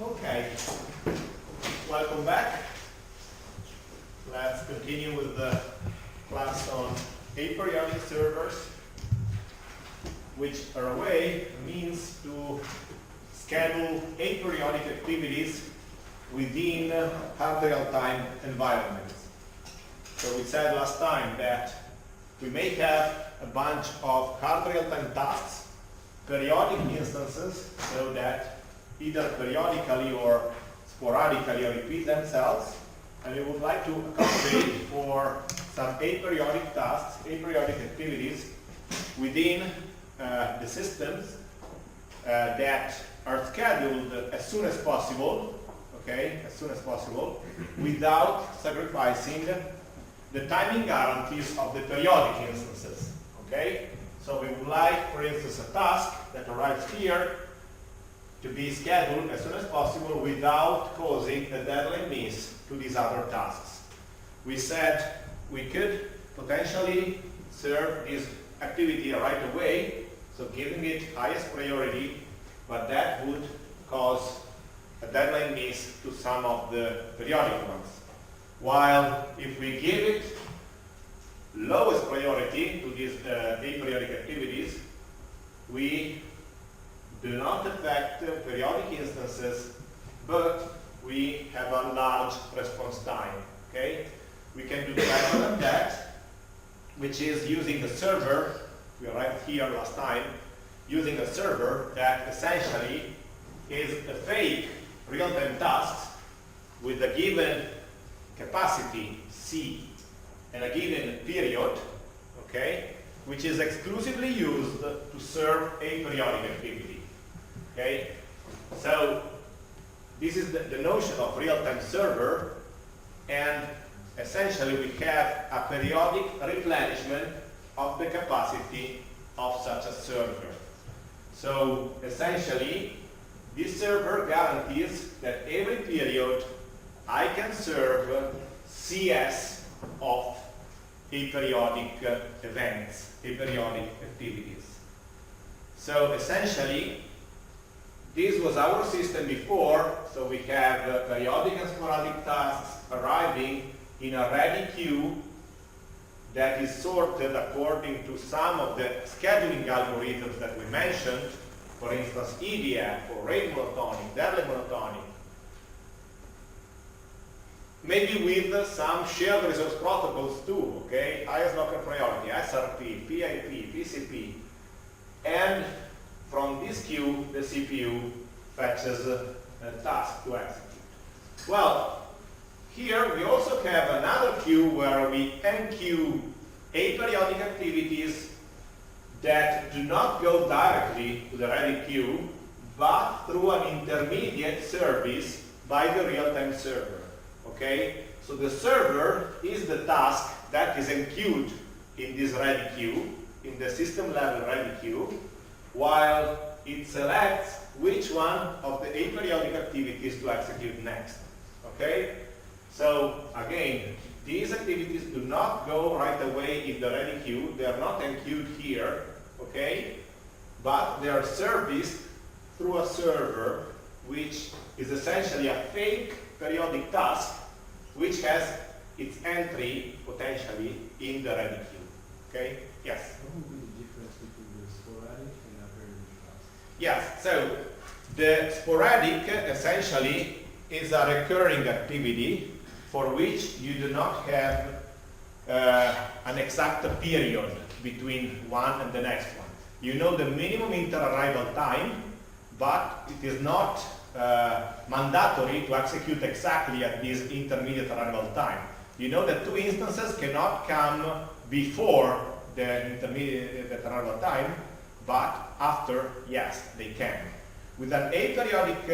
Okay, welcome back. Let's continue with the class on aperiodic servers, which are a way means to schedule aperiodic activities within hard real-time environments. So we said last time that we may have a bunch of hard real-time tasks, periodic instances, so that either periodically or sporadically repeat themselves, and we would like to accommodate for some aperiodic tasks, aperiodic activities within the systems that are scheduled as soon as possible, okay, as soon as possible, without sacrificing the timing guarantees of the periodic instances, okay? So we would like, for instance, a task that arrives here to be scheduled as soon as possible without causing a deadline miss to these other tasks. We said we could potentially serve this activity right away, so giving it highest priority, but that would cause a deadline miss to some of the periodic ones. While if we give it lowest priority to these aperiodic activities, we do not affect periodic instances, but we have a large response time, okay? We can do better than that, which is using a server. We arrived here last time, using a server that essentially is a fake real-time task with a given capacity C and a given period, okay, which is exclusively used to serve aperiodic activity. Okay, so this is the notion of real-time server, and essentially we have a periodic replenishment of the capacity of such a server. So essentially, this server guarantees that every period I can serve CS of aperiodic events, aperiodic activities. So essentially, this was our system before, so we have periodic and sporadic tasks arriving in a ready queue that is sorted according to some of the scheduling algorithms that we mentioned, for instance, EDF or rate monotonic, deadline monotonic. Maybe with some shared resource protocols too, okay? Highest local priority, SRP, PIP, PCP, and from this queue, the CPU fetches a task to execute. Well, here we also have another queue where we enqueue aperiodic activities that do not go directly to the ready queue, but through an intermediate service by the real-time server. Okay? So the server is the task that is enqueued in this ready queue, in the system level ready queue, while it selects which one of the aperiodic activities to execute next. Okay? So again, these activities do not go right away in the ready queue. They are not enqueued here, okay? But they are serviced through a server, which is essentially a fake periodic task, which has its entry potentially in the ready queue. Okay? Yes? What would be the difference between the sporadic and aperiodic tasks? Yes, so the sporadic essentially is a recurring activity for which you do not have an exact period between one and the next one. You know the minimum inter-arrival time, but it is not mandatory to execute exactly at this intermediate arrival time. You know that two instances cannot come before the intermediate arrival time, but after, yes, they can. With an aperiodic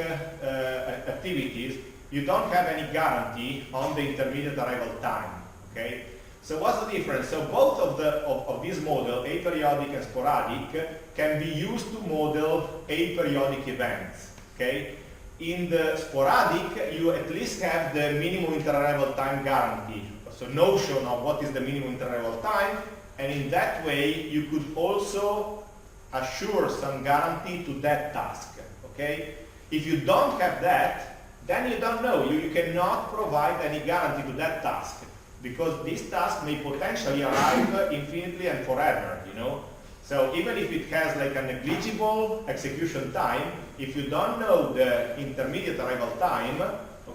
activities, you don't have any guarantee on the intermediate arrival time. Okay? So what's the difference? So both of these models, aperiodic and sporadic, can be used to model aperiodic events. Okay? In the sporadic, you at least have the minimum inter-arrival time guarantee. So notion of what is the minimum inter-arrival time, and in that way you could also assure some guarantee to that task. Okay? If you don't have that, then you don't know. You cannot provide any guarantee to that task, because this task may potentially arrive infinitely and forever, you know. So even if it has like a negligible execution time, if you don't know the intermediate arrival time,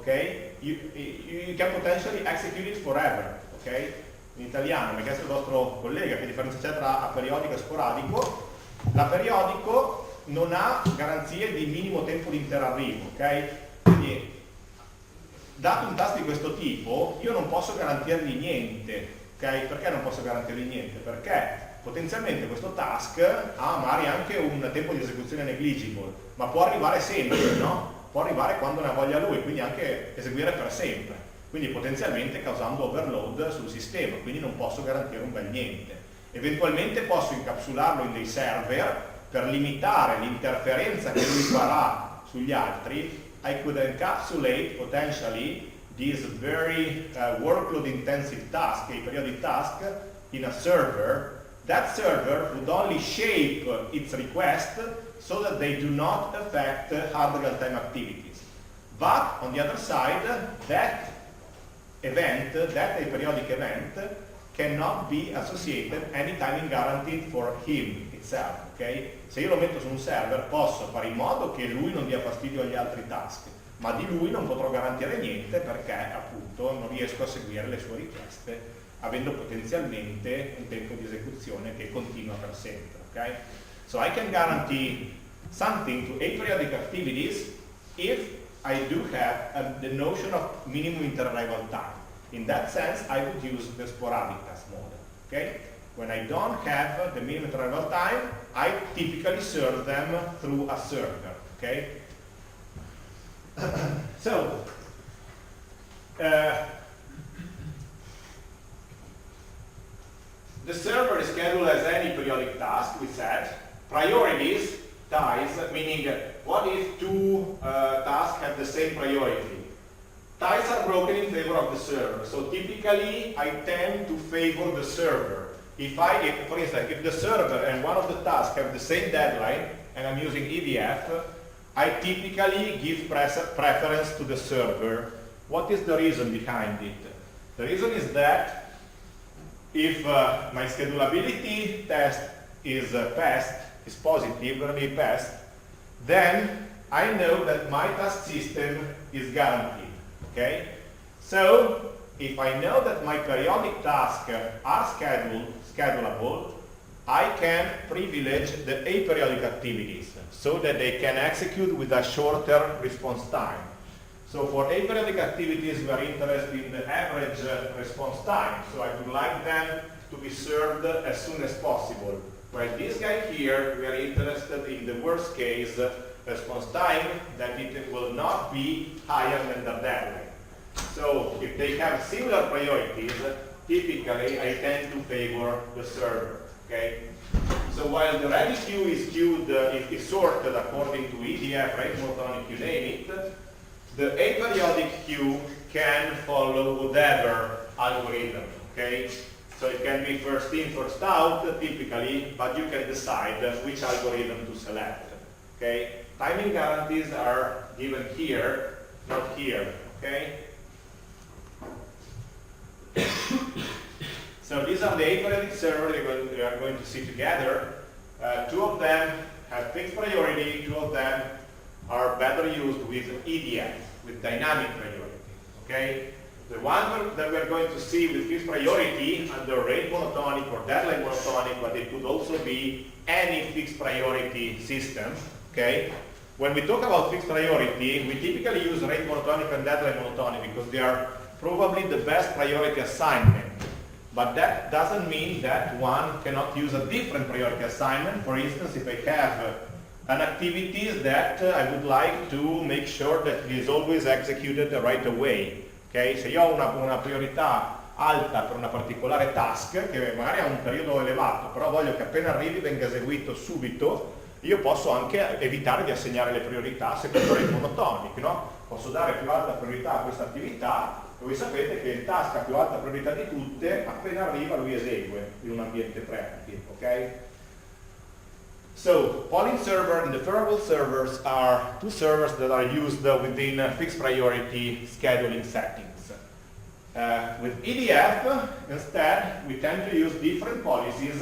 okay, you can potentially execute it forever, ok? In italiano, mi ha chiesto il vostro collega che differenza c'è tra aperiodico e sporadico. L'aperiodico non ha garanzie di minimo tempo di interarrivo, ok? Quindi, dato un task di questo tipo, io non posso garantirgli niente, ok? Perché non posso garantirgli niente? Perché potenzialmente questo task ha magari anche un tempo di esecuzione negligible, ma può arrivare sempre, no? Può arrivare quando ne ha voglia lui, quindi anche eseguire per sempre, quindi potenzialmente causando overload sul sistema, quindi non posso garantire un bel niente. Eventualmente posso incapsularlo in dei server per limitare l'interferenza che lui farà sugli altri. I could encapsulate potentially this very workload intensive task, a periodic task, in a server. That server would only shape its request so that they do not affect hard real-time activities. But on the other side, that event, that aperiodic event, cannot be associated any timing guaranteed for him itself. Okay? Se io lo metto su un server posso fare in modo che lui non dia fastidio agli altri task, ma di lui non potrò garantire niente perché appunto non riesco a seguire le sue richieste, avendo potenzialmente un tempo di esecuzione che continua per sempre. Okay? So I can guarantee something to aperiodic activities if I do have the notion of minimum interarrival time. In that sense, I would use the sporadic task model. Okay? When I don't have the minimum interarrival time, I typically serve them through a server. Okay? So, the server is scheduled as any periodic task, we said. Priorities, ties, meaning what if two tasks have the same priority? Ties are broken in favor of the server. So typically, I tend to favor the server. For instance, if the server and one of the tasks have the same deadline, and I'm using EDF, I typically give preference to the server. What is the reason behind it? The reason is that if my schedulability test is passed, is positively passed, then I know that my task system is guaranteed. Okay? So, if I know that my periodic tasks are schedulable, I can privilege the aperiodic activities so that they can execute with a shorter response time. So for aperiodic activities, we are interested in the average response time. So I would like them to be served as soon as possible. While this guy here, we are interested in the worst case response time, that it will not be higher than the deadline. So if they have similar priorities, typically I tend to favor the server. Okay? So while the ready queue is queued, is sorted according to EDF, rate monotonic, you name it, the aperiodic queue can follow whatever algorithm. Okay? So it can be first in, first out, typically, but you can decide which algorithm to select. Okay? Timing guarantees are given here, not here. Okay? So these are the aperiodic servers we are going to see together. Two of them have fixed priority, two of them are better used with EDF, with dynamic priority. Okay? The one that we are going to see with fixed priority under rate monotonic or deadline monotonic, but it could also be any fixed priority system. Okay? When we talk about fixed priority, we typically use rate monotonic and deadline monotonic because they are probably the best priority assignment. But that doesn't mean that one cannot use a different priority assignment. For instance, if I have an activity that I would like to make sure that it is always executed right away. Okay? Se io ho una priorità alta per una particolare task, che magari ha un periodo elevato, però voglio che appena arrivi venga eseguito subito, io posso anche evitare di assegnare le priorità secondo rate monotonic, no? Posso dare più alta priorità a questa attività. Voi sapete che il task a più alta priorità di tutte, appena arriva lui esegue in un ambiente preactive, ok? So polling server and deferrable servers are two servers that are used within fixed priority scheduling settings. With EDF, instead, we tend to use different policies,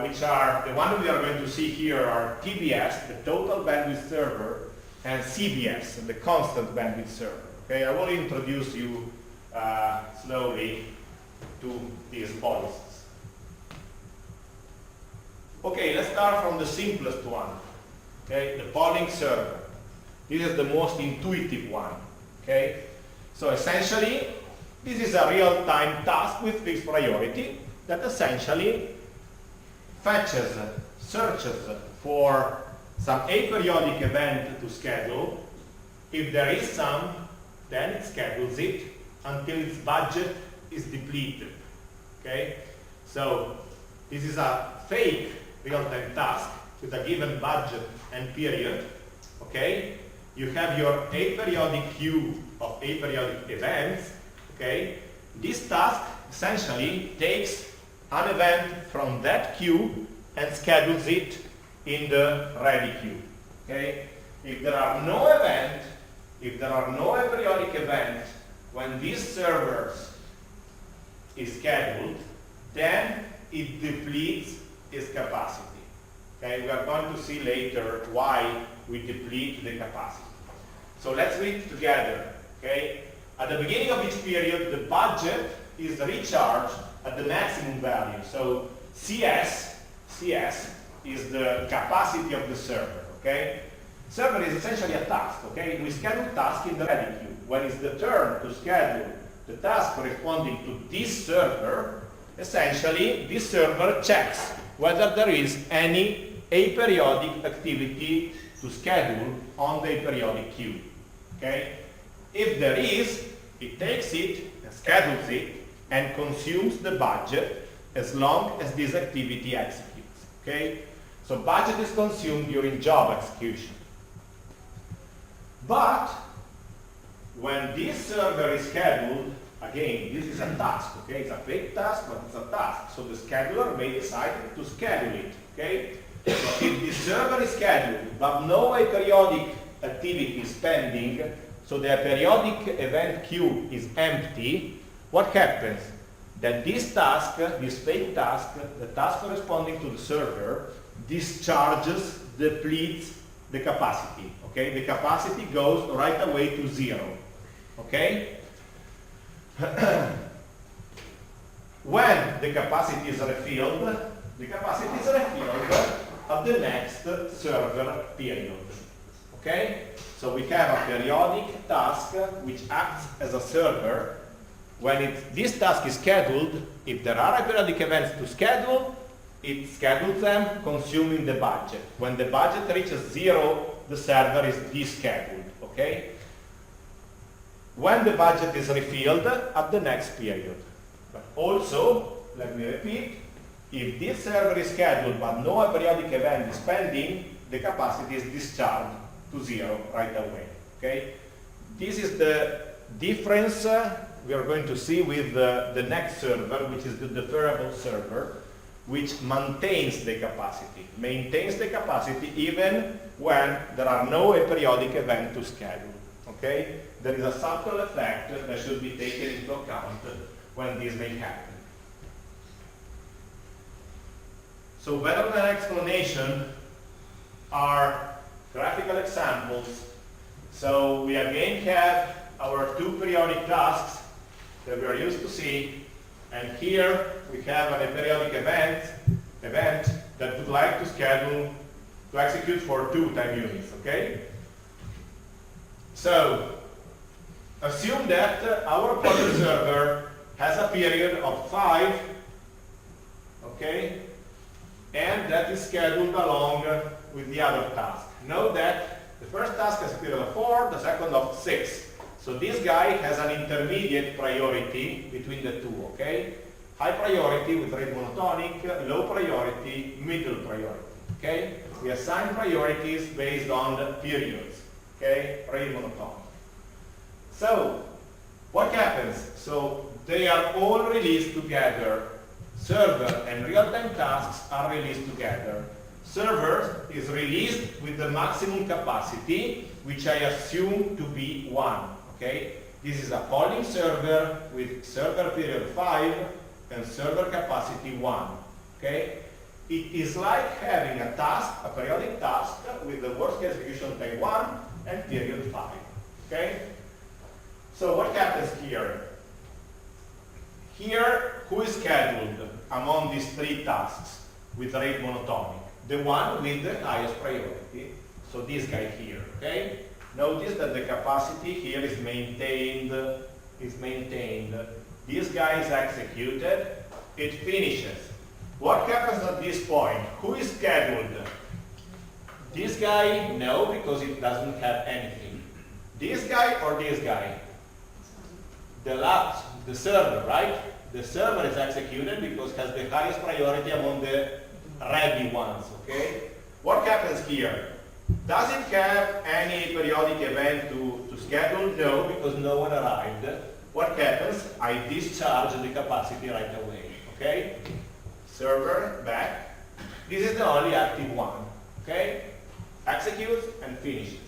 which are, the one we are going to see here are TBS, the total bandwidth server, and CBS, the constant bandwidth server. Okay, I will introduce you slowly to these policies. Okay, let's start from the simplest one. Okay, the polling server. This is the most intuitive one. Okay, so essentially, this is a real-time task with fixed priority that essentially fetches, searches for some aperiodic event to schedule. If there is some, then it schedules it until its budget is depleted. Okay, so this is a fake real-time task with a given budget and period. Okay, you have your aperiodic queue of aperiodic events. Okay, this task essentially takes an event from that queue and schedules it in the ready queue. Okay, if there are no events, if there are no aperiodic events when these servers is scheduled, then it depletes its capacity. Okay, we are going to see later why we deplete the capacity. So let's read together. Okay, at the beginning of each period, the budget is recharged at the maximum value. So CS is the capacity of the server. Okay, server is essentially a task. Okay, we schedule task in the ready queue. When it's the turn to schedule the task corresponding to this server, essentially this server checks whether there is any aperiodic activity to schedule on the aperiodic queue. Okay? If there is, it takes it, schedules it, and consumes the budget as long as this activity executes. Okay? So budget is consumed during job execution. But when this server is scheduled, again, this is a task, okay? It's a fake task, but it's a task. So the scheduler may decide to schedule it, okay? So if the server is scheduled, but no aperiodic activity is pending, so the periodic event queue is empty, what happens? That this task, this fake task, the task corresponding to the server, discharges, depletes the capacity, okay? The capacity goes right away to 0, okay? When the capacity is refilled, at the next server period. Okay? So we have a periodic task which acts as a server. When this task is scheduled, if there are periodic events to schedule, it schedules them, consuming the budget. When the budget reaches 0, the server is descheduled. Okay? When the budget is refilled at the next period. But also, let me repeat, if this server is scheduled but no periodic event is pending, the capacity is discharged to 0 right away. Okay? This is the difference we are going to see with the next server, which is the deferrable server, which maintains the capacity even when there are no periodic event to schedule. Okay? There is a subtle effect that should be taken into account when this may happen. So better than explanation are graphical examples. So we again have our two periodic tasks that we are used to see, and here we have an aperiodic event that would like to schedule to execute for 2 time units. Okay? So assume that our polling server has a period of 5, okay, and that is scheduled along with the other task. Note that the first task has a period of 4, the second of 6. So this guy has an intermediate priority between the two, okay? High priority with rate monotonic, low priority, middle priority, okay? We assign priorities based on the periods, okay? Rate monotonic. So, what happens? So, they are all released together. Server and real-time tasks are released together. server is released with the maximum capacity, which I assume to be 1. Okay? This is a polling server with server period 5 and server capacity 1. Okay? It is like having a task, a periodic task, with the worst case execution time 1 and period 5. Okay? So what happens here? Here, who is scheduled among these 3 tasks with rate monotonic? The one with the highest priority. So this guy here. Okay? Notice that the capacity here is maintained. This guy is executed. It finishes. What happens at this point? Who is scheduled? This guy? No, because it doesn't have anything. This guy or this guy? The server, right? The server is executed because it has the highest priority among the ready ones, okay? What happens here? Does it have any periodic event to schedule? No, because no one arrived. What happens? I discharge the capacity right away, okay? Server, back. This is the only active one, okay? Executes and finishes.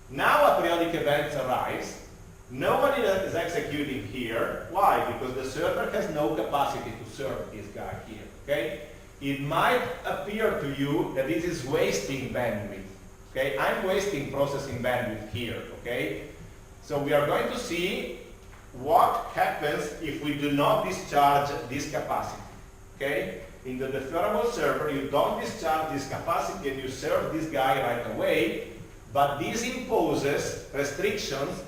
Now a periodic event arrives. Nobody is executing here. Why? Because the server has no capacity to serve this guy here, okay? It might appear to you that this is wasting bandwidth, okay? I'm wasting processing bandwidth here, okay? So we are going to see what happens if we do not discharge this capacity, okay? In the deferrable server, you don't discharge this capacity and you serve this guy right away, but this imposes restrictions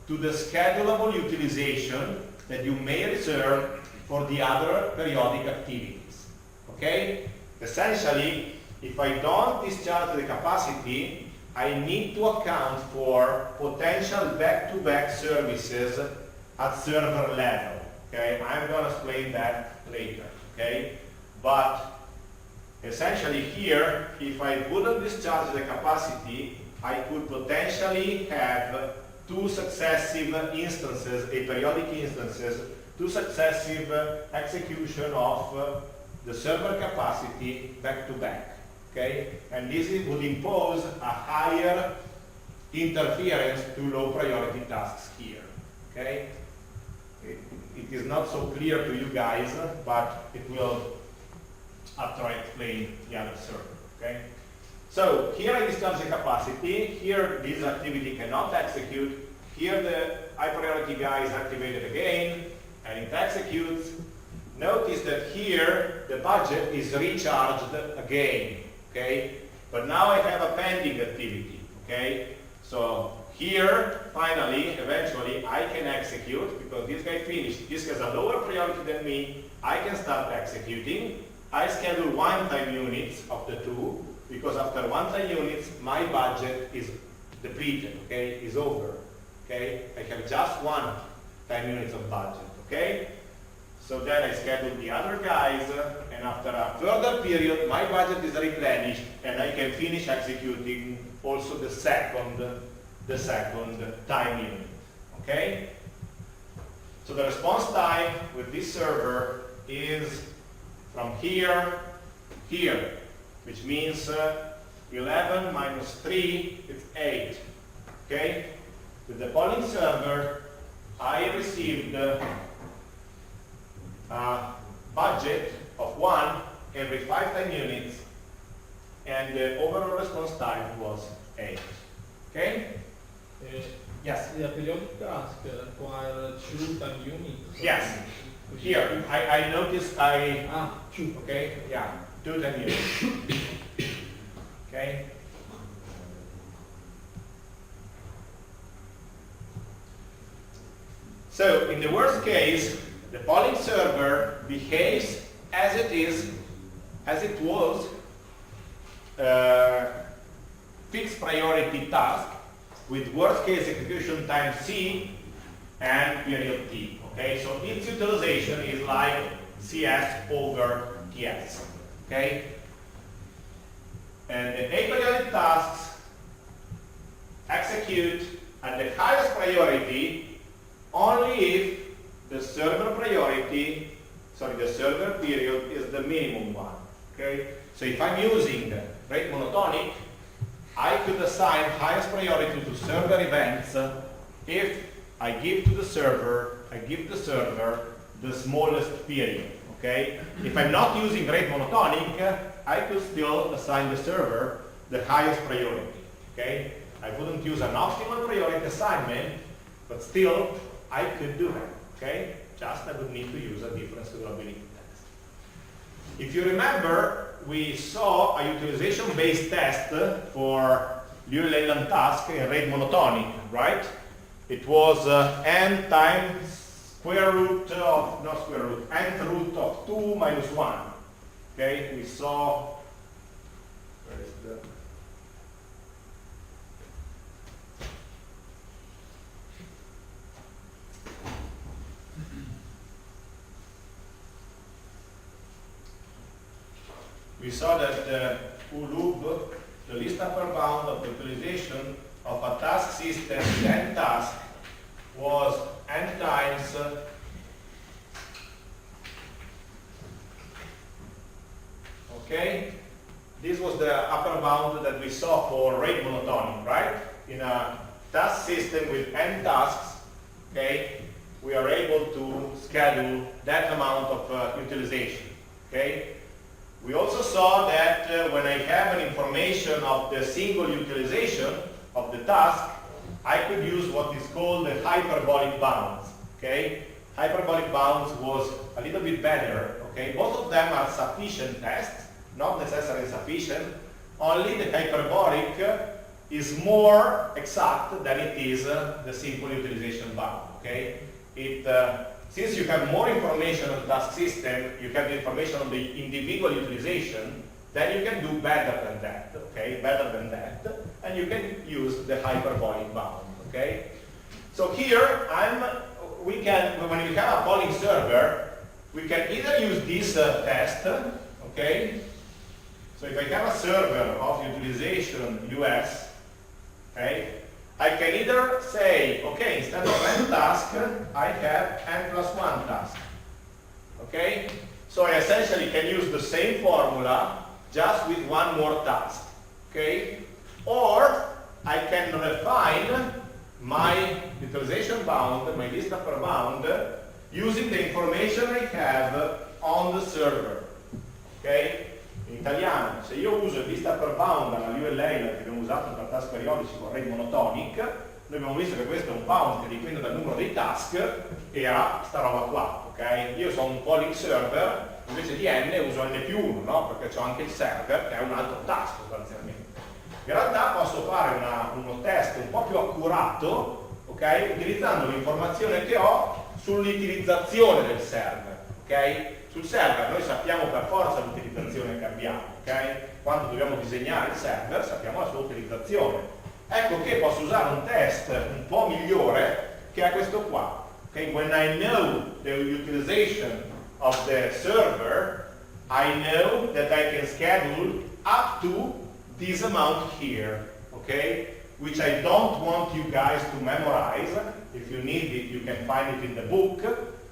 to the schedulable utilization that you may reserve for the other periodic activities. Okay? Essentially, if I don't discharge the capacity, I need to account for potential back-to-back services at server level. Okay? I'm going to explain that later. Okay? But essentially here, if I wouldn't discharge the capacity, I could potentially have 2 successive instances, aperiodic instances, 2 successive execution of the server capacity back to back. Okay? And this would impose a higher interference to low priority tasks here. Okay? It is not so clear to you guys, but it will after I explain the other server. Okay? So here I discharge the capacity. Here this activity cannot execute. Here the high priority guy is activated again and it executes. Notice that here the budget is recharged again. Okay? But now I have a pending activity. Okay? So here finally, eventually I can execute because this guy finished. This has a lower priority than me. I can start executing. I schedule 1 time units of the 2. Because after 1 time units, my budget is depleted, okay, is over, okay? I have just 1 time units of budget, okay? So then I schedule the other guys, and after a further period, my budget is replenished, and I can finish executing also the second time unit, okay? So the response time with this server is from here, here. Which means 11 minus 3 is 8. Okay? With the polling server, I received a budget of 1 every 5 time units, and the overall response time was 8. Okay? Yes? The periodic task require 2 time units. Yes. Here, I noticed 2. Okay? Yeah. 2 time units. Okay? So, in the worst case, the polling server behaves as it was fixed priority task with worst case execution time C and period T. Okay? So, its utilization is like CS over TS. Okay? And the aperiodic tasks execute at the highest priority only if the server period is the minimum one. Okay? So if I'm using rate monotonic, I could assign highest priority to server events if I give the server the smallest period. Okay? If I'm not using rate monotonic, I could still assign the server the highest priority. Okay? I wouldn't use an optimal priority assignment, but still I could do that. Okay? Just I would need to use a different scalability test. If you remember, we saw a utilization-based test for Liu-Leyland task in rate monotonic, right? It was n times square root of, not square root, nth root of 2 minus 1. Okay, we saw, where is the, we saw that the ULUB, the least upper bound of the utilization of a task system with n tasks, was n times okay, this was the upper bound that we saw for rate monotonic, right? In a task system with n tasks, okay, we are able to schedule that amount of utilization, okay? We also saw that when I have an information of the single utilization of the task, I could use what is called the hyperbolic bounds. Okay, hyperbolic bounds was a little bit better. Okay, both of them are sufficient tests, not necessarily sufficient. Only the hyperbolic is more exact than it is the simple utilization bound. Okay, since you have more information on the task system, you have the information on the individual utilization, then you can do better than that, okay, better than that, and you can use the hyperbolic bound, okay? So here, when you have a polling server, we can either use this test, okay? So if I have a server of utilization US, okay, I can either say, okay, instead of n task, I have n plus 1 task. Okay? So I essentially can use the same formula just with one more task. Okay? Or I can refine my utilization bound, my least upper bound, using the information I have on the server. Ok? In italiano, se io uso il list upper bound alla Liu-Leyland che abbiamo usato per task periodici con rate monotonic, noi abbiamo visto che questo è un bound che dipende dal numero dei task e ha sta roba qua. Ok? Io sono un polling server, invece di n uso n più 1, no? Perché ho anche il server che è un altro task sostanzialmente. In realtà posso fare uno test un po' più accurato, okay, utilizzando l'informazione che ho sull'utilizzazione del server. Okay? Sul server noi sappiamo per forza l'utilizzazione che abbiamo. Okay? Quando dobbiamo disegnare il server sappiamo la sua utilizzazione. Ecco che posso usare un test un po' migliore che è questo qua. Okay? When I know the utilization of the server, I know that I can schedule up to this amount here, okay? Which I don't want you guys to memorize. If you need it, you can find it in the book.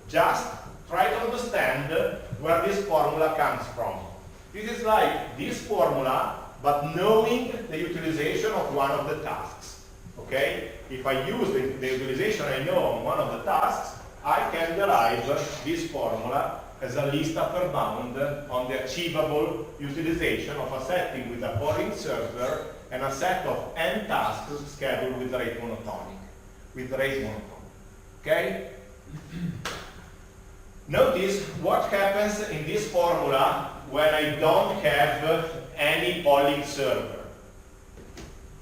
Just try to understand where this formula comes from. This is like this formula, but knowing the utilization of one of the tasks, okay? If I use the utilization I know on one of the tasks, I can derive this formula as a least upper bound on the achievable utilization of a setting with a polling server and a set of n tasks scheduled with rate monotonic. Okay? Notice what happens in this formula when I don't have any polling server.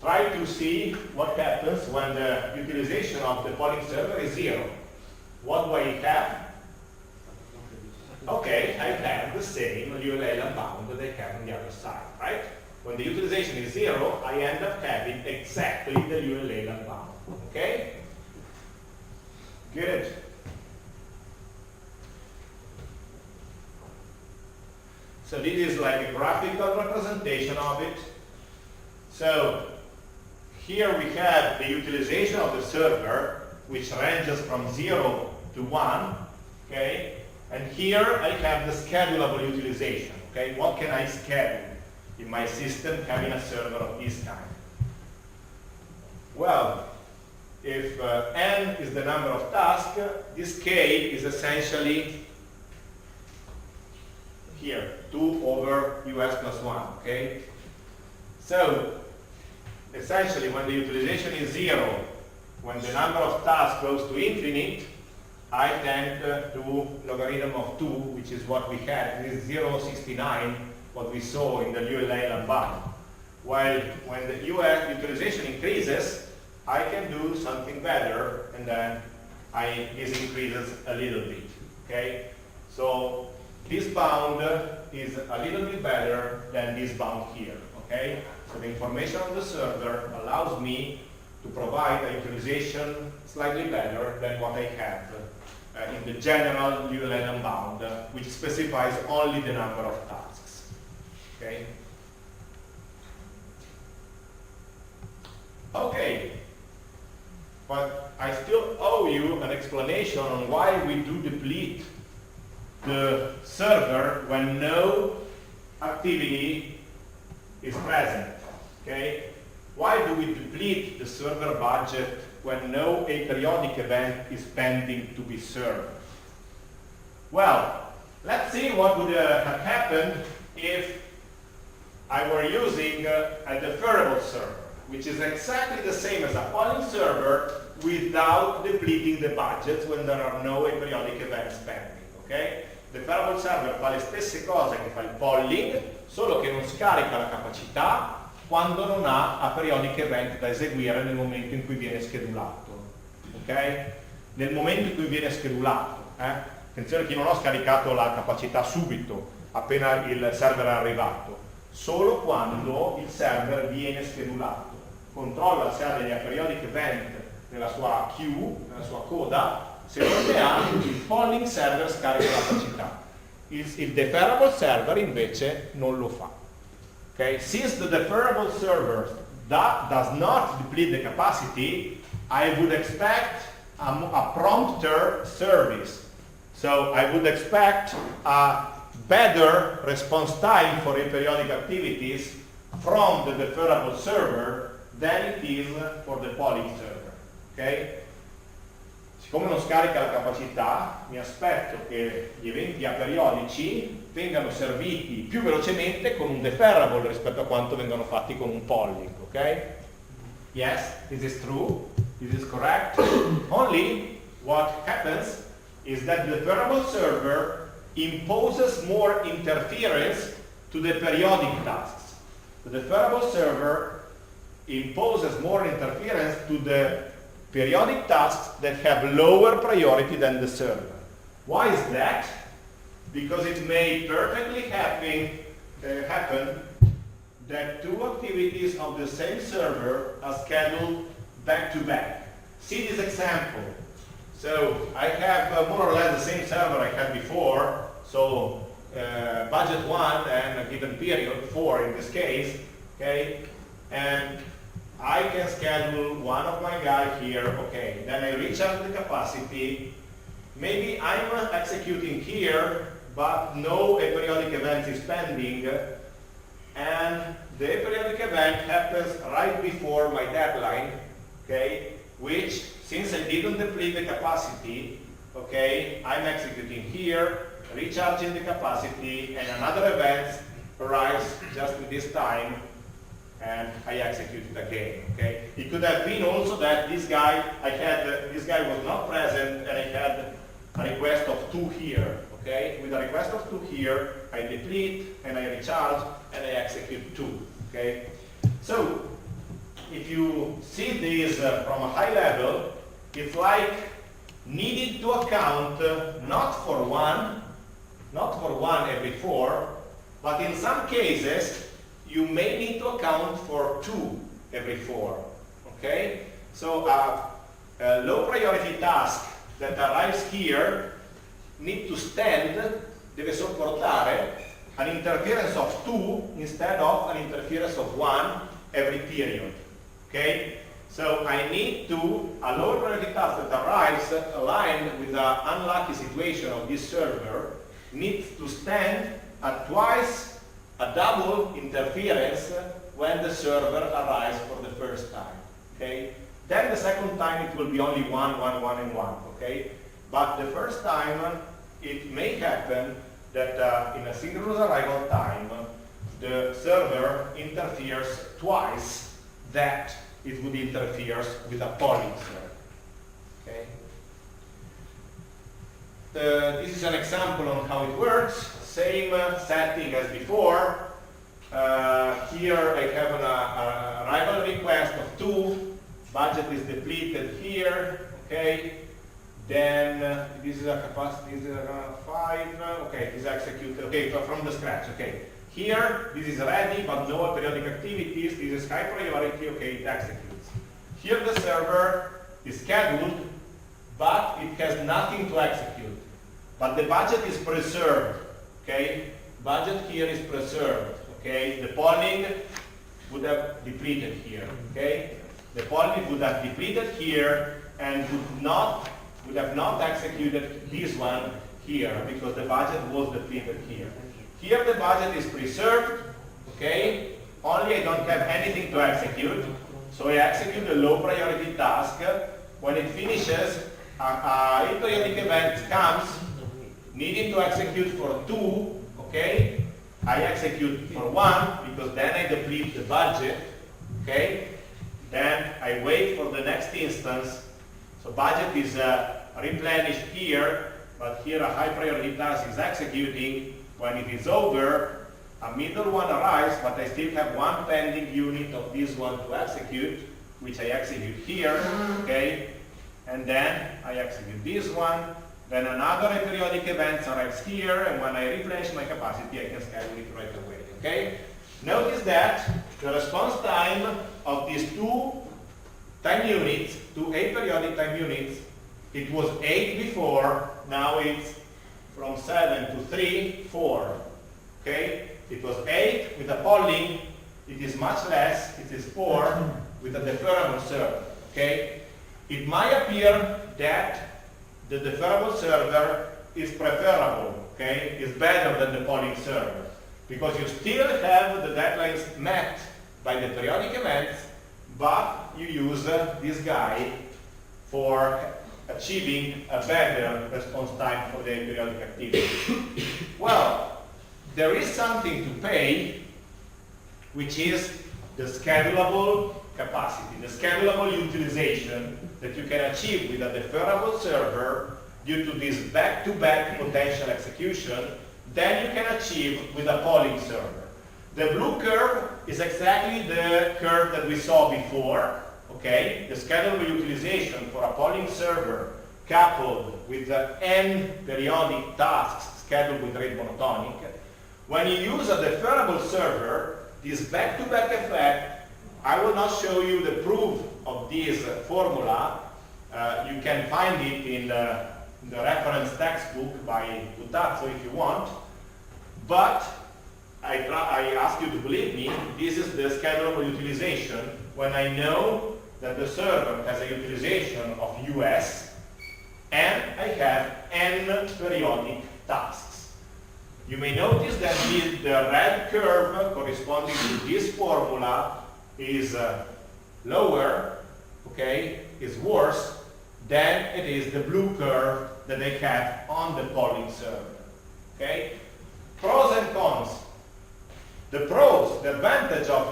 Try to see what happens when the utilization of the polling server is 0. What do I have? Okay, I have the same Liu-Leyland bound that I have on the other side, right? When the utilization is 0, I end up having exactly the Liu-Leyland bound. Okay? Good. So this is like a graphical representation of it. So here we have the utilization of the server, which ranges from 0 to 1. Okay? And here I have the schedulable utilization. Okay? What can I schedule? in my system having a server of this kind? Well, if n is the number of tasks, this k is essentially here, 2 over us plus 1, okay? So, essentially, when the utilization is 0, when the number of tasks goes to infinite, I tend to logarithm of 2, which is what we had. This is 0.69, what we saw in the Liu-Leyland bound. While when the utilization increases, I can do something better, and then this increases a little bit. Okay? So this bound is a little bit better than this bound here. Okay? So the information on the server allows me to provide a utilization slightly better than what I have in the general Liu-Leyland bound, which specifies only the number of tasks. Okay? Okay. But I still owe you an explanation on why we do deplete the server when no activity is present. Okay? Why do we deplete the server budget when no aperiodic event is pending to be served? Well, let's see what would have happened if I were using a deferrable server, which is exactly the same as a polling server without depleting the budgets when there are no aperiodic events pending. Okay? Deferrable server fa le stesse cose che fa il polling, solo che non scarica la capacità quando non ha aperiodic event da eseguire nel momento in cui viene schedulato. Ok? Nel momento in cui viene schedulato. Attenzione che non ho scaricato la capacità subito, appena il server è arrivato, solo quando il server viene schedulato. Controlla se ha degli aperiodic event nella sua queue, nella sua coda. Se non ne ha, il polling server scarica la capacità. Il deferrable server invece non lo fa. Okay? Since the deferrable server does not deplete the capacity, I would expect a prompter service. So I would expect a better response time for aperiodic activities from the deferrable server than it is for the polling server. Okay? Siccome non scarica la capacità, mi aspetto che gli eventi aperiodici vengano serviti più velocemente con un deferrable rispetto a quanto vengono fatti con un polling. Okay? Yes, this is true. This is correct. Only what happens is that the deferrable server imposes more interference to the periodic tasks. The deferrable server imposes more interference to the periodic tasks that have lower priority than the server. Why is that? Because it may perfectly happen that two activities of the same server are scheduled back to back. See this example. So I have more or less the same server I had before, so budget 1 and a given period, 4 in this case, okay? And I can schedule one of my guys here, okay, then I recharge the capacity. Maybe I'm executing here, but no aperiodic event is pending, and the aperiodic event happens right before my deadline, okay, which, since I didn't deplete the capacity, okay, I'm executing here, recharging the capacity, and another event arrives just in this time, and I execute it again. Okay. It could have been also that this guy was not present, and I had a request of 2 here. Okay. With a request of 2 here, I deplete and I recharge and I execute 2. Okay. So if you see this from a high level, it's like needing to account not for one every 4, but in some cases you may need to account for 2 every 4. Okay? So a low priority task that arrives here need to stand, deve sopportare an interference of 2 instead of an interference of 1 every period. Okay? So I need to, a low priority task that arrives aligned with the unlucky situation of this server needs to stand at twice a double interference when the server arrives for the first time. Okay? Then the second time it will be only 1, 1, 1, and 1. Okay? But the first time it may happen that in a synchronous arrival time the server interferes twice that it would interfere with a polling server. Okay? This is an example on how it works. Same setting as before. Here I have an arrival request of 2. Budget is depleted here. Okay. Then this is a capacity. This is a 5. Okay. This is executed. Okay. So from the scratch. Okay. Here this is ready, but no periodic activities. This is high priority. Okay. It executes. Here the server is scheduled, but it has nothing to execute. But the budget is preserved. Okay, budget here is preserved. Okay, the polling would have depleted here. Okay, the polling would have depleted here and would have not executed this one here because the budget was depleted here. Here the budget is preserved. Okay, only I don't have anything to execute, so I execute a low priority task. When it finishes, a periodic event comes needing to execute for 2, okay? I execute for 1 because then I deplete the budget, okay? Then I wait for the next instance. So budget is replenished here, but here a high priority task is executing. When it is over, a middle one arrives, but I still have one pending unit of this one to execute, which I execute here, okay? And then I execute this one. Then another periodic event arrives here, and when I replenish my capacity, I can schedule it right away. Okay? Notice that the response time of these 2 time units, 2 aperiodic time units, it was 8 before, now it's from 7 to 3, 4. Okay? It was 8 with a polling, it is much less, it is 4 with a deferrable server. Okay? It might appear that the deferrable server is preferable, okay? Is better than the polling server because you still have the deadlines met by the periodic events, but you use this guy for achieving a better response time for the periodic activity. Well, there is something to pay, which is the schedulable capacity, the schedulable utilization that you can achieve with a deferrable server due to this back-to-back potential execution than you can achieve with a polling server. The blue curve is exactly the curve that we saw before, okay? The schedulable utilization for a polling server coupled with the n periodic tasks scheduled with rate monotonic. When you use a deferrable server, this back-to-back effect, I will not show you the proof of this formula. You can find it in the reference textbook by Tutazzo if you want. But I ask you to believe me, this is the schedulable utilization when I know that the server has a utilization of US and I have n periodic tasks. You may notice that the red curve corresponding to this formula is lower, okay, is worse than it is the blue curve that they have on the polling server. Okay? Pros and cons. The pros, the advantage of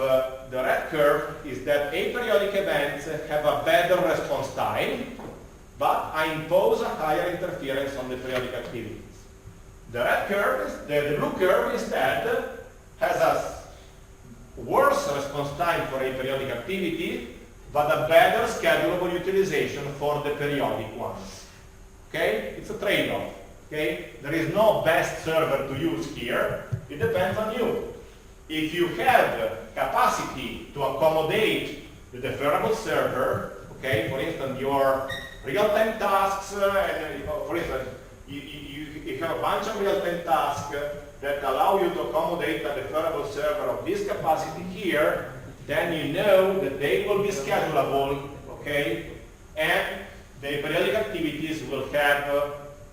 the red curve is that aperiodic events have a better response time, but I impose a higher interference on the periodic activities. The red curve, the blue curve instead has a worse response time for aperiodic activity, but a better schedulable utilization for the periodic ones. Okay? It's a trade-off. Okay? There is no best server to use here. It depends on you. If you have capacity to accommodate the deferrable server, okay, for instance, your real-time tasks, for instance, you have a bunch of real-time tasks that allow you to accommodate a deferrable server of this capacity here, then you know that they will be schedulable, okay, and the periodic activities will have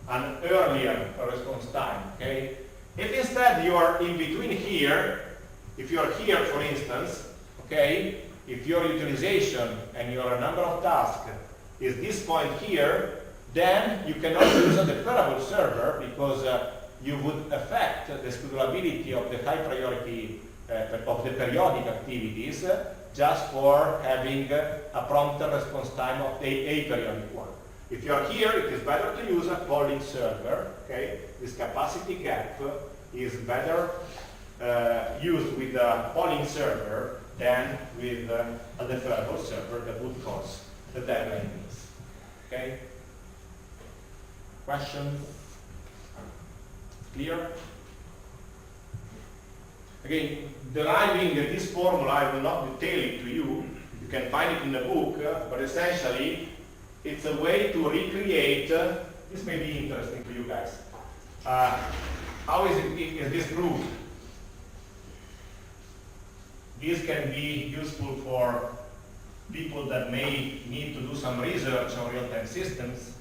an earlier response time, okay. If instead you are in between here, if you are here, for instance, okay, if your utilization and your number of tasks is this point here, then you cannot use a deferrable server because you would affect the schedulability of the high priority of the periodic activities just for having a prompter response time of a periodic one. If you are here, it is better to use a polling server. Okay, this capacity gap is better used with a polling server than with a deferrable server that would cause the deadline miss. Okay? Questions? Clear? Again, deriving this formula, I will not detail it to you. You can find it in the book, but essentially, it's a way to recreate. This may be interesting to you guys. How is this proved? This can be useful for people that may need to do some research on real-time systems.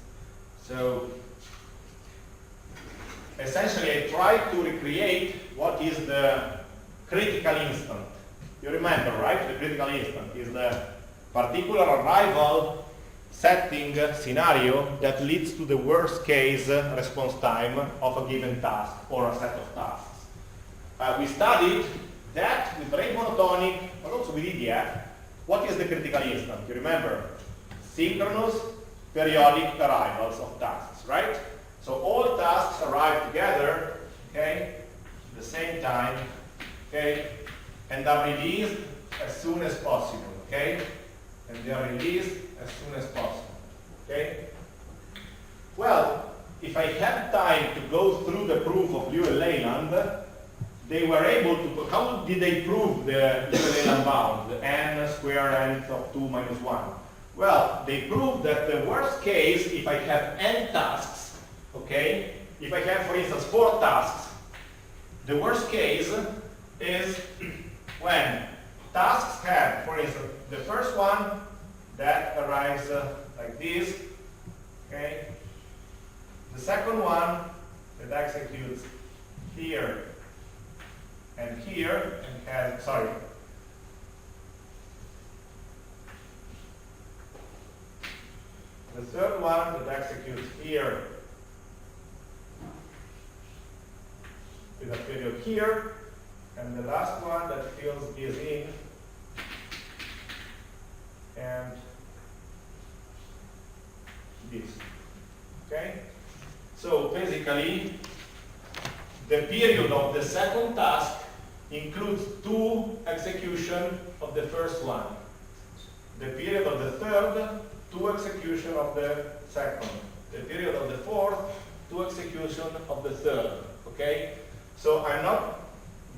So essentially I tried to recreate what is the critical instant. You remember, right? The critical instant is the particular arrival setting scenario that leads to the worst case response time of a given task or a set of tasks. We studied that with rate monotonic, but also with EDF. What is the critical instant? You remember? Synchronous periodic arrivals of tasks, right? So all tasks arrive together, okay, at the same time, okay, and are released as soon as possible, okay? And they are released as soon as possible, okay? Well, if I had time to go through the proof of Liu and Leyland, they were able to, how did they prove the Liu and Leyland bound, the n square n of 2 minus 1? Well, they proved that the worst case, if I have n tasks, okay, if I have, for instance, 4 tasks, the worst case is when tasks have, for instance, the first one that arrives like this, okay, the second one that executes here and here and has, sorry, the third one that executes here with a period here, and the last one that fills this in and this. Okay? So basically, the period of the second task includes 2 execution of the first one. The period of the third, 2 execution of the second. The period of the fourth, 2 execution of the third. Okay? So I'm not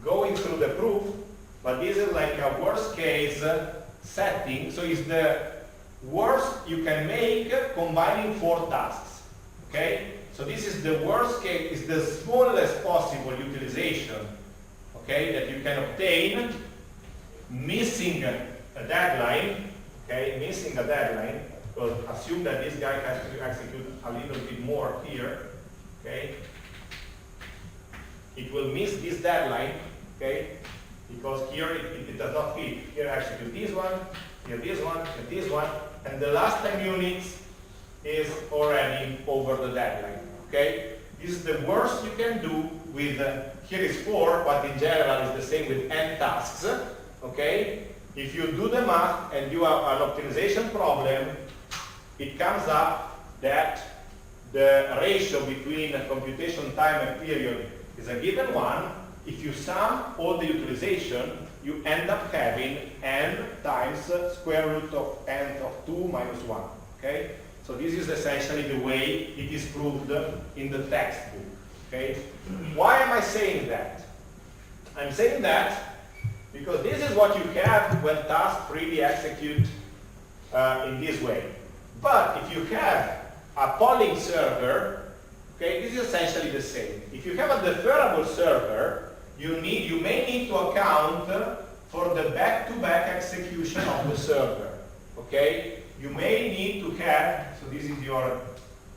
going through the proof, but this is like a worst case setting. So it's the worst you can make combining 4 tasks. Okay? So this is the worst case, is the smallest possible utilization, okay, that you can obtain, missing a deadline, okay, missing a deadline, because assume that this guy has to execute a little bit more here, okay. It will miss this deadline, okay, because here it does not fit. Here execute this one, here this one, and this one, and the last 10 units is already over the deadline. Okay, this is the worst you can do with, here is 4, but in general it's the same with n tasks. Okay, if you do the math and you have an optimization problem, it comes up that the ratio between computation time and period is a given one. If you sum all the utilization, you end up having n times square root of n of 2 minus 1. Okay? So this is essentially the way it is proved in the textbook. Okay? Why am I saying that? I'm saying that because this is what you have when tasks really execute in this way. But if you have a polling server, okay, this is essentially the same. If you have a deferrable server, you may need to account for the back-to-back execution of the server. Okay? You may need to have, so this is your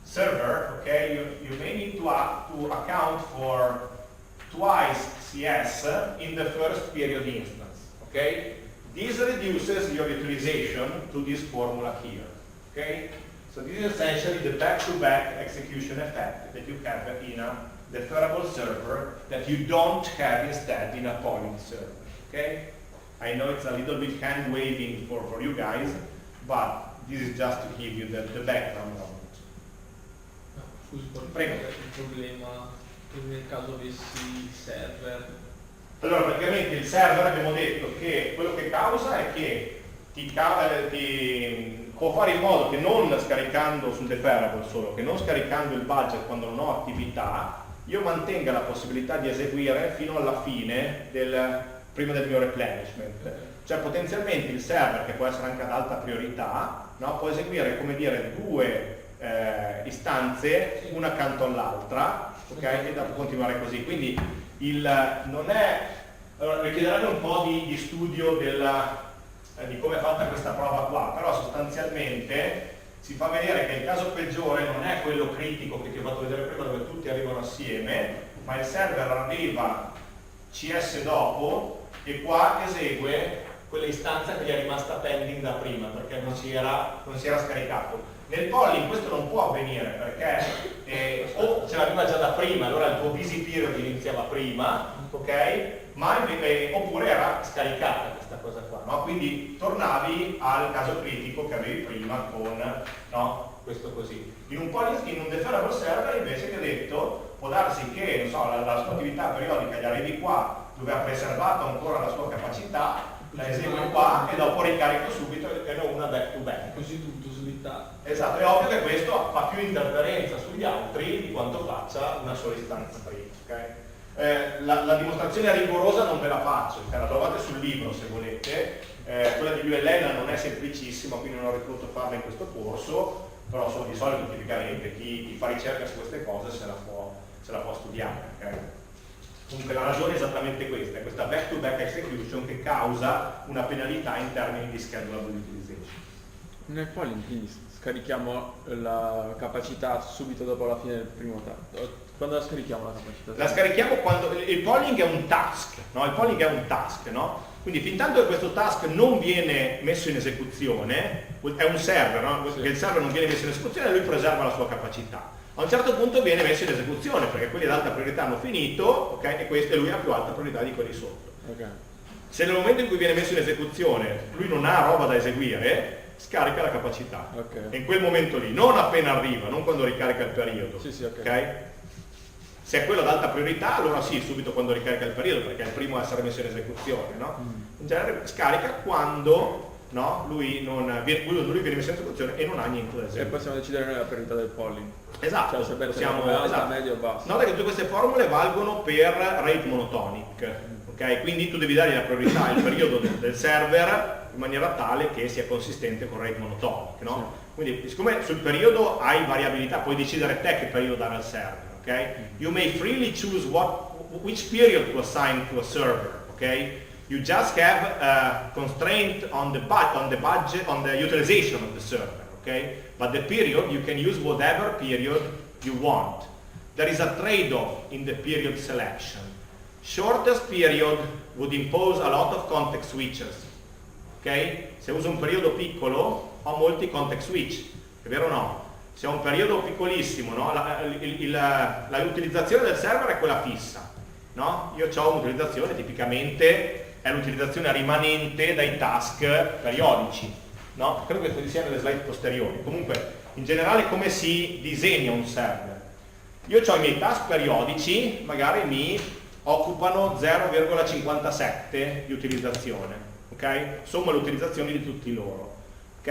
server, okay? You may need to account for twice CS in the first period instance. Okay? This reduces your utilization to this formula here. Okay? So this is essentially the back-to-back execution effect that you have in a deferrable server that you don't have instead in a polling server. Okay? I know it's a little bit hand-waving for you guys, but this is just to give you the background on it. No, scusi, Prego. il problema che nel caso avessi il server. Allora, praticamente il server abbiamo detto che quello che causa è che ti può fare in modo che non scaricando sul deferrable solo, che non scaricando il budget quando non ho attività, io mantenga la possibilità di eseguire fino alla fine prima del mio replenishment. Cioè potenzialmente il server, che può essere anche ad alta priorità, no, può eseguire, come dire, due istanze, una accanto all'altra, okay, e dopo continuare così. Quindi non è, allora, richiederebbe un po' di studio di come è fatta questa prova qua, però sostanzialmente si fa vedere che il caso peggiore non è quello critico che ti ho fatto vedere prima, dove tutti arrivano assieme, ma il server arriva CS dopo e qua esegue quell'istanza che gli è rimasta pending da prima perché non si era scaricato. Nel polling questo non può avvenire perché o ce l'aveva già da prima, allora il tuo busy period iniziava prima, ok? Oppure era scaricata questa cosa qua, no? Quindi tornavi al caso critico che avevi prima con, no? Questo così. In un deferrable server invece che ho detto può darsi che, non so, la sua attività periodica gli arrivi qua dove ha preservato ancora la sua capacità, la esegue qua e dopo ricarico subito e non una back to back. Così tutto slittato. Esatto, è ovvio che questo fa più interferenza sugli altri di quanto faccia una sola istanza prima. Okay? La dimostrazione rigorosa non ve la faccio, la trovate sul libro se volete. Quella di Elena non è semplicissima, quindi non avrei potuto farla in questo corso, però di solito tipicamente chi fa ricerca su queste cose se la può studiare. Okay? Comunque la ragione è esattamente questa back-to-back execution che causa una penalità in termini di schedulable utilization. Nel polling quindi scarichiamo la capacità subito dopo la fine del primo task. Quando la scarichiamo la capacità? La scarichiamo quando il polling è un task, no? Il polling è un task, no? Quindi fin tanto che questo task non viene messo in esecuzione, è un server, no? Sì. Che il server non viene messo in esecuzione, lui preserva la sua capacità. A un certo punto viene messo in esecuzione perché quelli ad alta priorità hanno finito, ok? E lui ha più alta priorità di quelli sotto. Okay. Se nel momento in cui viene messo in esecuzione lui non ha roba da eseguire, scarica la capacità. Okay. E in quel momento lì, non appena arriva, non quando ricarica il periodo. Sì, ok. Okay? Se è quello ad alta priorità, allora sì, subito quando ricarica il periodo, perché è il primo a essere messo in esecuzione, no? In genere scarica quando, no, lui viene messo in esecuzione e non ha niente da E eseguire. possiamo decidere noi la priorità del polling. Esatto, Cioè, se possiamo, alta, esatto. medio o basso. Nota che tutte queste formule valgono per rate monotonic, ok? Quindi tu devi dare la priorità al periodo del server in maniera tale che sia consistente con rate monotonic, no? Sì. Quindi siccome sul periodo hai variabilità, puoi decidere te che periodo dare al server, ok? You may freely choose which period to assign to a server, ok? You just have a constraint on the budget, on the utilization of the server, okay? But the period, you can use whatever period you want. There is a trade-off in the period selection. Shortest period would impose a lot of context switches, ok? Se uso un periodo piccolo, ho molti context switch, è vero o no? Se ho un periodo piccolissimo, no? L'utilizzazione del server è quella fissa, no? Io ho un'utilizzazione tipicamente è l'utilizzazione rimanente dai task periodici, no? Credo che sto dicendo le slide posteriori. Comunque, in generale come si disegna un server? Io ho i miei task periodici, magari mi occupano 0,57 di utilizzazione, ok? Somma le utilizzazioni di tutti loro, ok?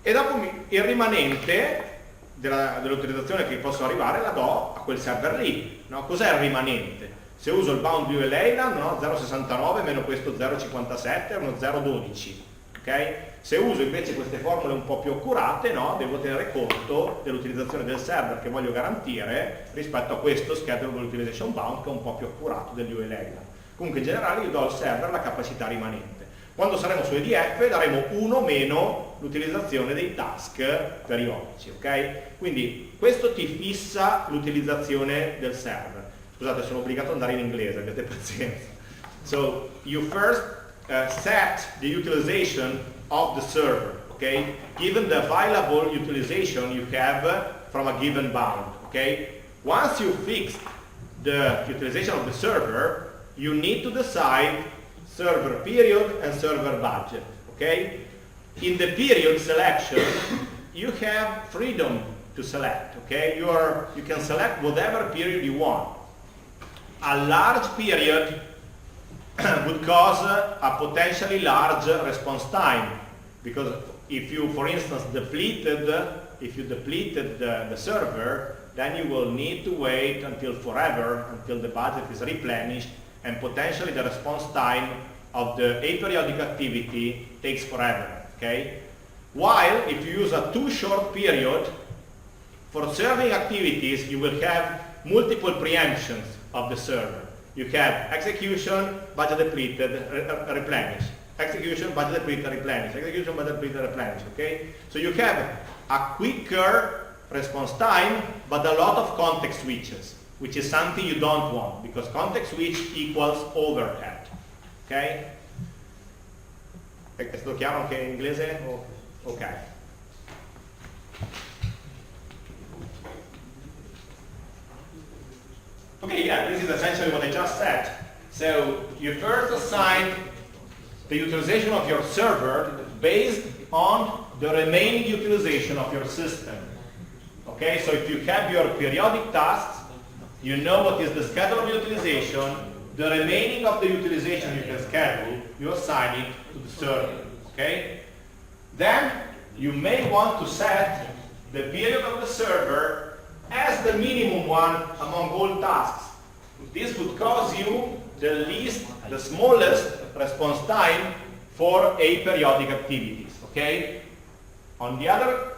E dopo il rimanente dell'utilizzazione che posso arrivare la do a quel server lì, no? Cos'è il rimanente? Se uso il bound view e Leyland, no? 0,69 meno questo 0,57 è uno 0,12, ok? Se uso invece queste formule un po' più accurate, no? Devo tenere conto dell'utilizzazione del server che voglio garantire rispetto a questo schedulable utilization bound che è un po' più accurato del view e Leyland. Comunque in generale io do al server la capacità rimanente. Quando saremo su EDF daremo 1 meno l'utilizzazione dei task periodici, ok? Quindi questo ti fissa l'utilizzazione del server. Scusate, sono obbligato ad andare in inglese, abbiate pazienza. So you first set the utilization of the server, okay? Given the available utilization you have from a given bound, okay? Once you fix the utilization of the server, you need to decide server period and server budget, okay? In the period selection, you have freedom to select, okay? You can select whatever period you want. A large period would cause a potentially large response time, because if you, for instance, depleted the server, then you will need to wait until forever, until the budget is replenished, and potentially the response time of the aperiodic activity takes forever, okay? While if you use a too short period, for serving activities you will have multiple preemptions of the server. You have execution, budget depleted, replenish. Execution, budget depleted, replenish. Execution, budget depleted, replenish, okay? So you have a quicker response time, but a lot of context switches, which is something you don't want, because context switch equals overhead, ok? È stato chiaro anche in inglese? Ok. Okay, yeah, this is essentially what I just said. So you first assign the utilization of your server based on the remaining utilization of your system. Okay, so if you have your periodic tasks, you know what is the schedule of utilization, the remaining of the utilization you can schedule, you assign it to the server. Okay? Then you may want to set the period of the server as the minimum one among all tasks. This would cause you the smallest response time for aperiodic activities. Okay? On the other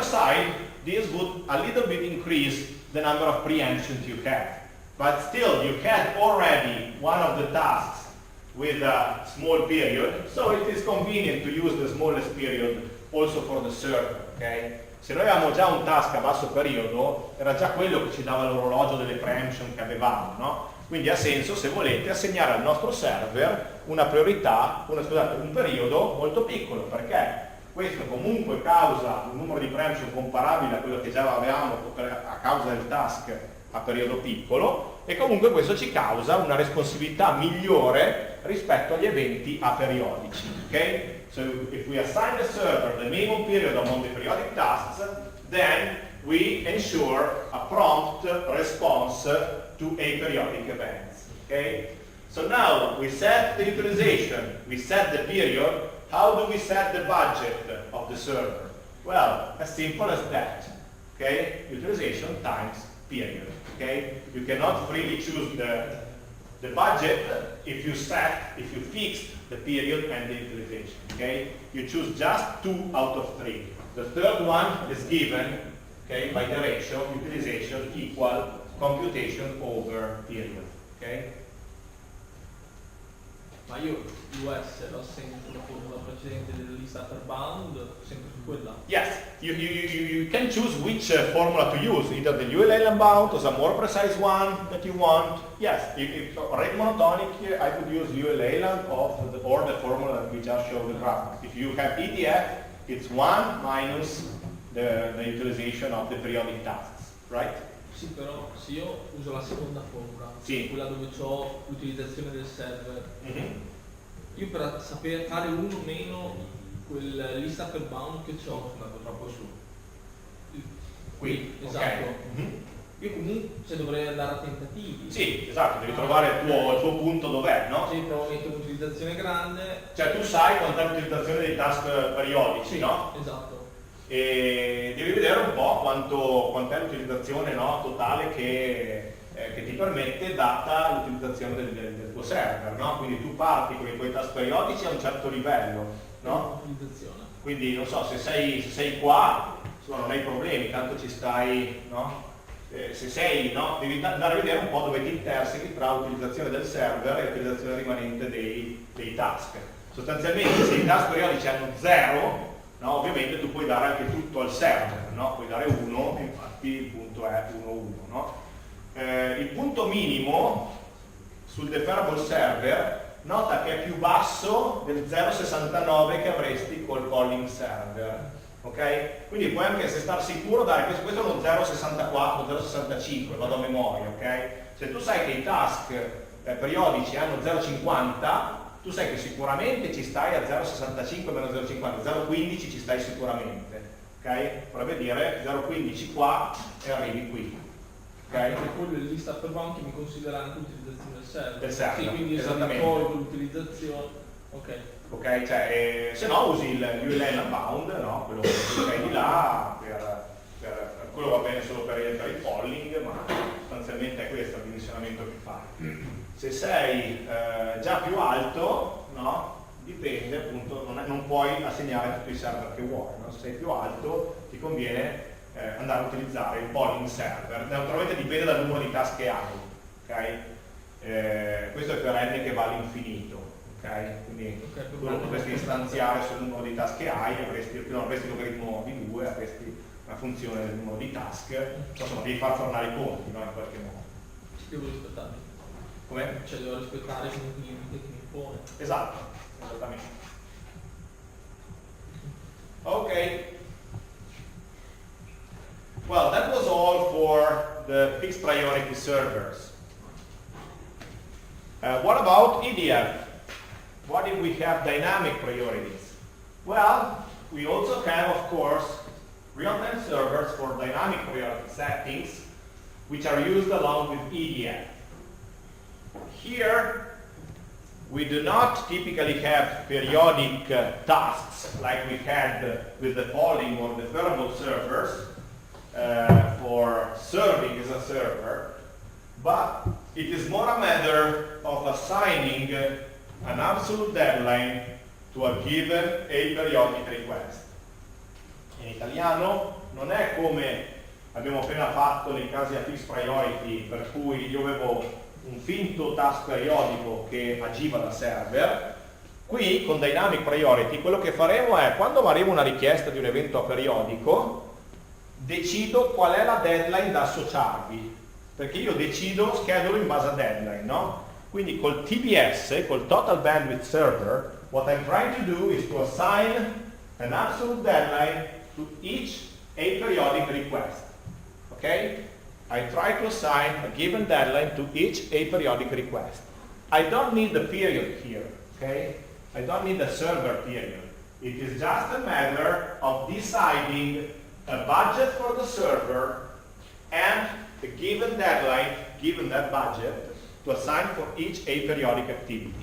side, this would a little bit increase the number of preemptions you have. But still, you had already one of the tasks with a small period, so it is convenient to use the smallest period also for the server. Okay? Se noi avevamo già un task a basso periodo, era già quello che ci dava l'orologio delle preemption che avevamo, no? Quindi ha senso, se volete, assegnare al nostro server una priorità, un periodo molto piccolo, perché questo comunque causa un numero di preemption comparabile a quello che già avevamo a causa del task a periodo piccolo, e comunque questo ci causa una responsività migliore rispetto agli eventi aperiodici. Okay? So if we assign the server the minimum period among the periodic tasks, then we ensure a prompt response to aperiodic events. Okay? So now we set the utilization, we set the period. How do we set the budget of the server? Well, as simple as that. Okay? Utilization times period. Okay? You cannot freely choose the budget if you fix the period and the utilization. Okay? You choose just 2 out of 3. The third one is given, okay, by the ratio utilization equal computation over period. Okay? Ma io US l'ho sempre la formula precedente della lista per bound, sempre su quella. Yes, you can choose which formula to use, either the ULL bound or some more precise one that you want. Yes, if rate monotonic, I could use ULL or the formula that we just showed the graph. If you have ETF, it's 1 minus the utilization of the periodic tasks, right? Sì, però se io uso la seconda formula, sì, quella dove ho l'utilizzazione del server, io per sapere fare uno meno quel lista per bound che ho, sono andato troppo su. Qui, esatto. Okay. Io comunque dovrei andare a tentativi. Sì, esatto, devi trovare il tuo punto dov'è, no? Sì, però metto un'utilizzazione grande. Cioè tu sai quant'è l'utilizzazione dei task periodici, sì, no? Esatto. E devi vedere un po' quant'è l'utilizzazione, no, totale che ti permette data l'utilizzazione del tuo server, no? Quindi tu parti con i tuoi task periodici a un certo livello, no? Quindi non so, se sei qua, insomma, non hai problemi, tanto ci stai, no? Se sei, no? Devi andare a vedere un po' dove ti intersechi tra utilizzazione del server e utilizzazione rimanente dei task. Sostanzialmente se i task periodici hanno 0, no? Ovviamente tu puoi dare anche tutto al server, no? Puoi dare 1, infatti il punto è 1, 1, no? Il punto minimo sul deferrable server, nota che è più basso del 0,69 che avresti col polling server, ok? Quindi puoi anche, se star sicuro, dare questo è uno 0,64, 0,65, vado a memoria, ok? Se tu sai che i task periodici hanno 0,50, tu sai che sicuramente ci stai a 0,65 meno 0,50, 0,15 ci stai sicuramente, ok? Vorrebbe dire 0,15 qua e arrivi qui. Okay. Perché quello è lista per bound che mi considera anche l'utilizzazione del server. Del server, sì, quindi esattamente. tolgo l'utilizzazione. Ok. Ok, cioè, se no usi il ULN unbound, no? Quello che hai di là, quello va bene solo per il polling, ma sostanzialmente è questo il dimensionamento che fai. Se sei già più alto, no? Dipende appunto, non puoi assegnare tutti i server che vuoi, no? Se sei più alto ti conviene andare a utilizzare il polling server. Naturalmente dipende dal numero di task che hai, ok? Questo è per n che va all'infinito, ok? Quindi tu lo potresti istanziare sul numero di task che hai, non avresti logaritmo di 2, avresti una funzione del numero di task, insomma devi far tornare i conti, no? In qualche modo. Devo rispettare. Come? Cioè devo rispettare comunque i limiti che mi impone. Esatto, esattamente. Ok. Well, that was all for the fixed priority servers. What about EDF? What if we have dynamic priorities? Well, we also have, of course, real-time servers for dynamic priority settings, which are used along with EDF. Here, we do not typically have periodic tasks like we had with the polling or deferrable servers, for serving as a server, but it is more a matter of assigning an absolute deadline to a given aperiodic request. In italiano non è come abbiamo appena fatto nei casi a fixed priority, per cui io avevo un finto task periodico che agiva da server. Qui con dynamic priority quello che faremo è, quando mi arriva una richiesta di un evento aperiodico, decido qual è la deadline da associarvi, perché io decido schedule in base a deadline, no? Quindi col TBS, col Total Bandwidth Server, what I'm trying to do is to assign an absolute deadline to each aperiodic request. Okay? I try to assign a given deadline to each aperiodic request. I don't need the period here, okay? I don't need the server period. It is just a matter of deciding a budget for the server and a given deadline, given that budget, to assign for each aperiodic activity.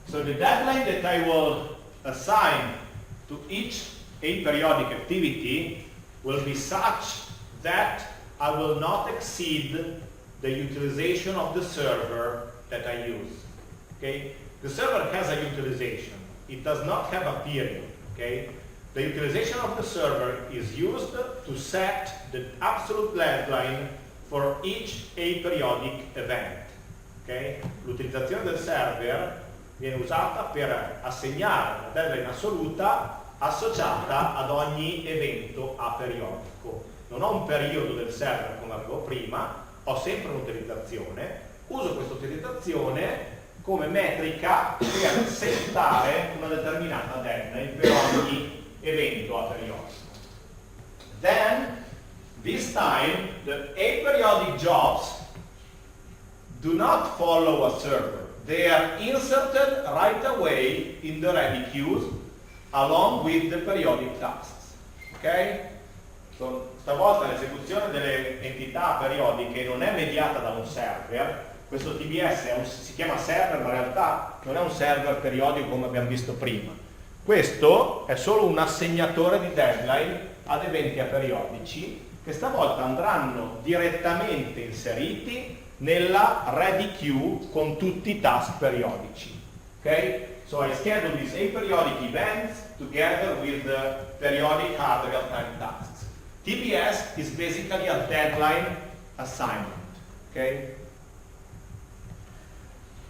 So the deadline that I will assign to each aperiodic activity will be such that I will not exceed the utilization of the server that I use. Okay? The server has a utilization. It does not have a period. Okay? The utilization of the server is used to set the absolute deadline for each aperiodic event. Okay? L'utilizzazione del server viene usata per assegnare una deadline assoluta associata ad ogni evento aperiodico. Non ho un periodo del server come avevo prima, ho sempre un'utilizzazione, uso questa utilizzazione come metrica per settare una determinata deadline per ogni evento aperiodico. Then, this time, the aperiodic jobs do not follow a server. They are inserted right away in the ready queues along with the periodic tasks. Ok? So, stavolta l'esecuzione delle entità periodiche non è mediata da un server. Questo TBS si chiama server, ma in realtà non è un server periodico come abbiamo visto prima. Questo è solo un assegnatore di deadline ad eventi aperiodici che stavolta andranno direttamente inseriti nella ready queue con tutti i task periodici. Ok? So I schedule these aperiodic events together with the periodic hard real-time tasks. TBS is basically a deadline assignment. Okay?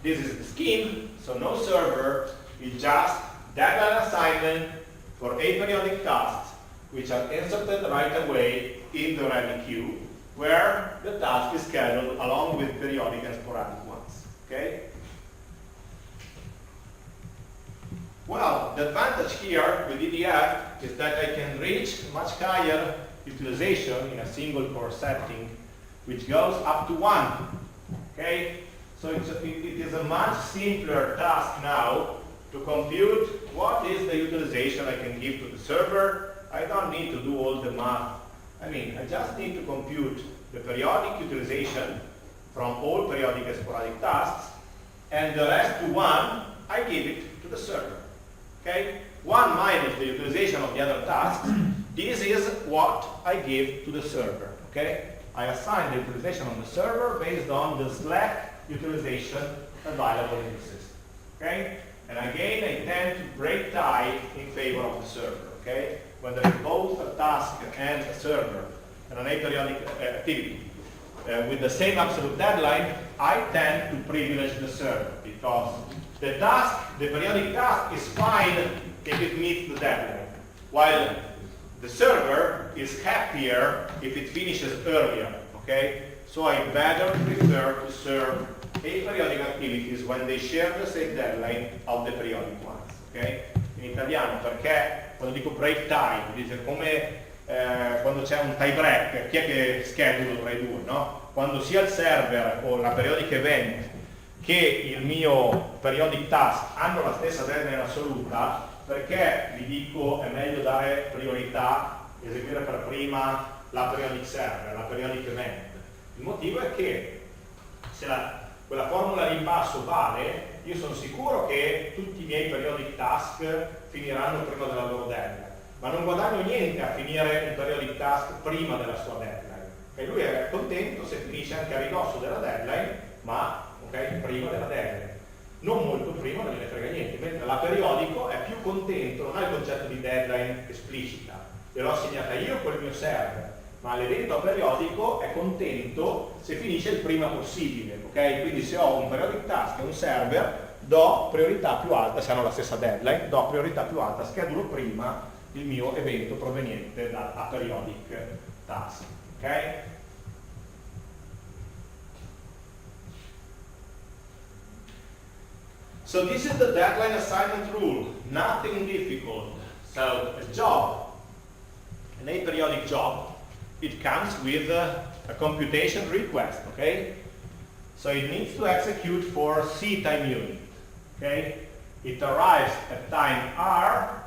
This is the scheme, so no server, it's just deadline assignment for aperiodic tasks which are inserted right away in the ready queue, where the task is scheduled along with periodic and sporadic ones. Okay? Well, the advantage here with EDF is that I can reach much higher utilization in a single core setting, which goes up to 1. Okay? So it is a much simpler task now to compute what is the utilization I can give to the server. I don't need to do all the math. I mean, I just need to compute the periodic utilization from all periodic and sporadic tasks, and the rest to 1, I give it to the server. Okay? 1 minus the utilization of the other tasks, this is what I give to the server. Okay? I assign the utilization on the server based on the slack utilization available in the system. Okay? And again, I tend to break tie in favor of the server. Okay? When there is both a task and a server and an aperiodic activity with the same absolute deadline, I tend to privilege the server because the task, the periodic task, is fine if it meets the deadline, while the server is happier if it finishes earlier. Okay? So I better prefer to serve aperiodic activities when they share the same deadline of the periodic ones. Okay? In italiano, perché quando dico break time, dice come quando c'è un tie break, chi è che schedule tra i due, no? Quando sia il server o la periodic event che il mio periodic task hanno la stessa deadline assoluta, perché vi dico è meglio dare priorità, eseguire per prima la periodic server, la periodic event. Il motivo è che se quella formula di basso vale, io sono sicuro che tutti i miei periodic task finiranno prima della loro deadline, ma non guadagno niente a finire il periodic task prima della sua deadline, e lui è contento se finisce anche a ridosso della deadline, ma okay, prima della deadline. Non molto prima, non gliene frega niente, mentre la periodico è più contento, non ha il concetto di deadline esplicita, gliel'ho assegnata io col mio server, ma l'evento periodico è contento se finisce il prima possibile, ok? Quindi se ho un periodic task e un server, do priorità più alta, se hanno la stessa deadline, do priorità più alta, schedulo prima il mio evento proveniente da aperiodic task, ok? So this is the deadline assignment rule, nothing difficult. So a job, an aperiodic job, it comes with a computation request, okay? So it needs to execute for C time unit, okay? It arrives at time R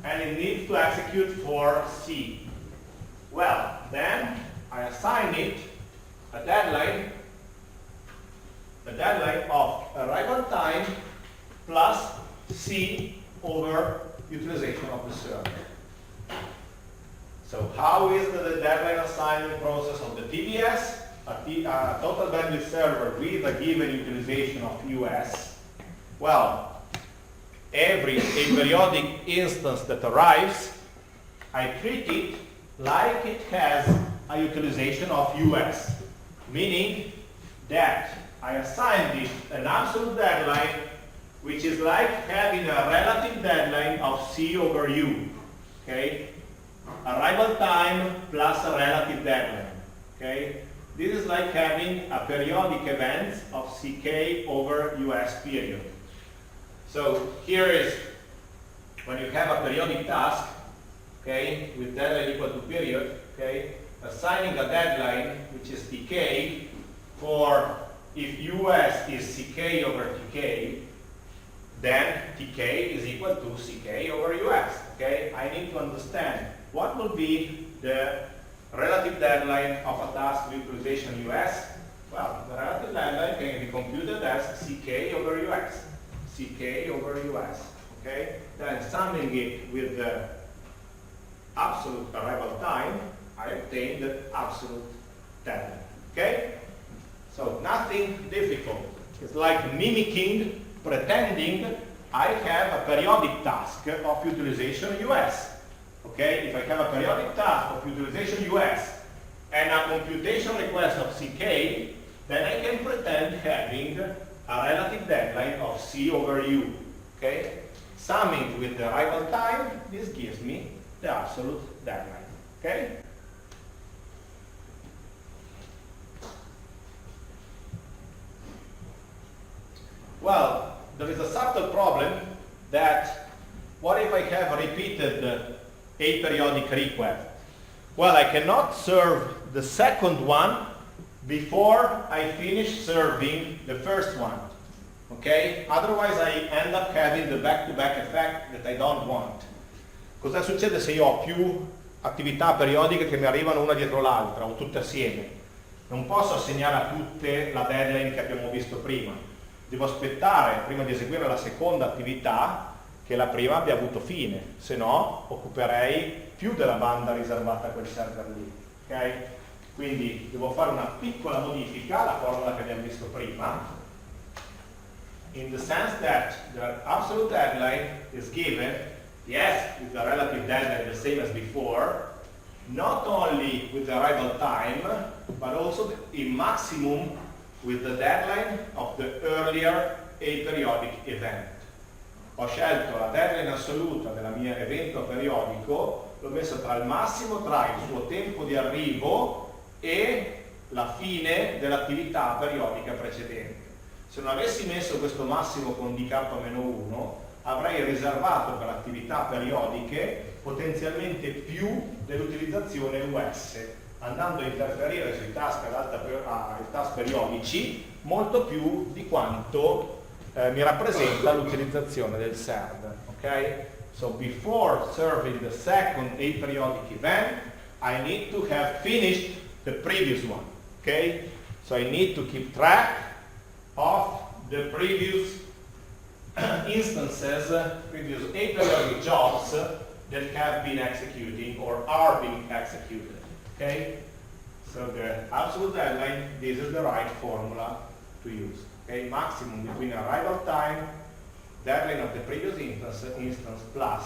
and it needs to execute for C. Well, then I assign it a deadline of arrival time plus C over utilization of the server. So how is the deadline assignment process of the TBS? A total bandwidth server with a given utilization of US. Well, every aperiodic instance that arrives, I treat it like it has a utilization of US, meaning that I assigned it an absolute deadline, which is like having a relative deadline of C over U. Okay? Arrival time plus a relative deadline. Okay? This is like having a periodic event of CK over US period. So here is when you have a periodic task, okay, with deadline equal to period, okay, assigning a deadline which is TK for if US is CK over TK, then TK is equal to CK over US. Okay, I need to understand what will be the relative deadline of a task with utilization US. Well, the relative deadline can be computed as CK over US. CK over US. Okay, then summing it with the absolute arrival time, I obtain the absolute deadline. Okay, so nothing difficult. It's like mimicking, pretending I have a periodic task of utilization US. Okay, if I have a periodic task of utilization US and a computation request of CK, then I can pretend having a relative deadline of C over U. Okay? Summing with the arrival time, this gives me the absolute deadline. Okay? Well, there is a subtle problem that what if I have repeated aperiodic request? Well, I cannot serve the second one before I finish serving the first one. Okay? Otherwise I end up having the back-to-back effect that I don't want. Cosa succede se io ho più attività periodiche che mi arrivano una dietro l'altra o tutte assieme? Non posso assegnare a tutte la deadline che abbiamo visto prima. Devo aspettare prima di eseguire la seconda attività che la prima abbia avuto fine, se no occuperei più della banda riservata a quel server lì. Ok? Quindi devo fare una piccola modifica alla formula che abbiamo visto prima, in the sense that the absolute deadline is given, yes, with the relative deadline the same as before, not only with the arrival time, but also in maximum with the deadline of the earlier aperiodic event. Ho scelto la deadline assoluta del mio evento periodico, l'ho messo tra il massimo tra il suo tempo di arrivo e la fine dell'attività periodica precedente. Se non avessi messo questo massimo con dk-1, avrei riservato per attività periodiche potenzialmente più dell'utilizzazione US, andando a interferire sui task ad alta i task periodici molto più di quanto mi rappresenta l'utilizzazione del server. Okay? So before serving the second aperiodic event, I need to have finished the previous one. Okay? So I need to keep track of the previous instances, previous aperiodic jobs that have been executing or are being executed. Okay? So the absolute deadline, this is the right formula to use. Okay? Maximum between arrival time, deadline of the previous instance plus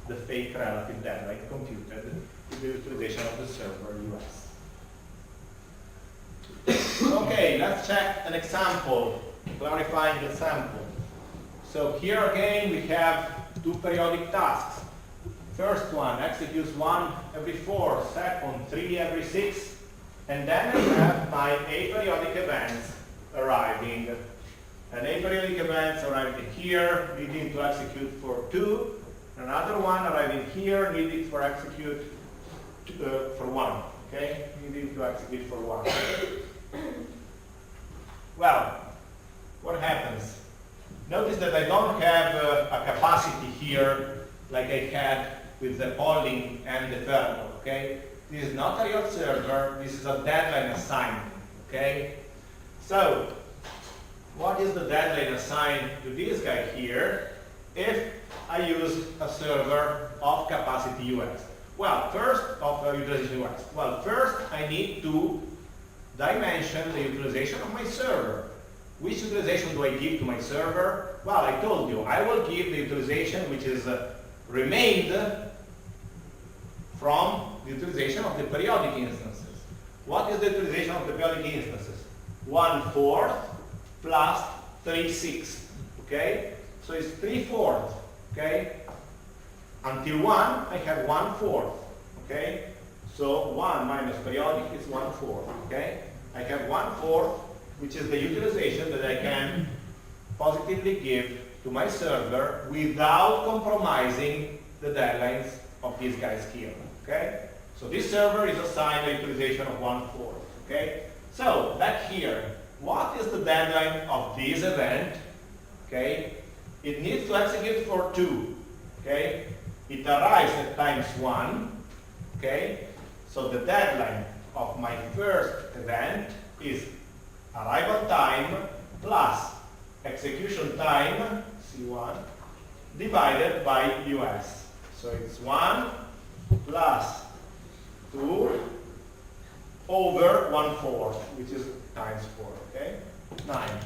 the fake relative deadline computed with the utilization of the server US. Okay, let's check an example, clarifying the sample. So here again we have two periodic tasks. First one executes one every 4, second 3 every 6, and then I have my aperiodic events arriving. An aperiodic events arriving here, needing to execute for 2, another one arriving here, needing for execute for 1. Okay, needing to execute for 1. Well, what happens? Notice that I don't have a capacity here like I had with the polling and the thermal. Okay, this is not a real server. This is a deadline assignment. Okay, so what is the deadline assigned to this guy here if I use a server of capacity US? Well, first, of utilization US. Well, first I need to dimension the utilization of my server. Which utilization do I give to my server? Well, I told you, I will give the utilization which is remained from the utilization of the periodic instances. What is the utilization of the periodic instances? 1/4 plus 3/6. Okay? So it's 3/4. Okay? Until 1, I have 1/4. Okay? So 1 minus periodic is 1/4. Okay? I have 1/4, which is the utilization that I can positively give to my server without compromising the deadlines of these guys here. Okay? So this server is assigned a utilization of 1/4. Okay? So back here, what is the deadline of this event? Okay? It needs to execute for 2. Okay? It arrives at times 1. Okay? So the deadline of my first event is arrival time plus execution time, C1, divided by US. So it's 1 plus 2 over 1/4, which is times 4, okay? 9.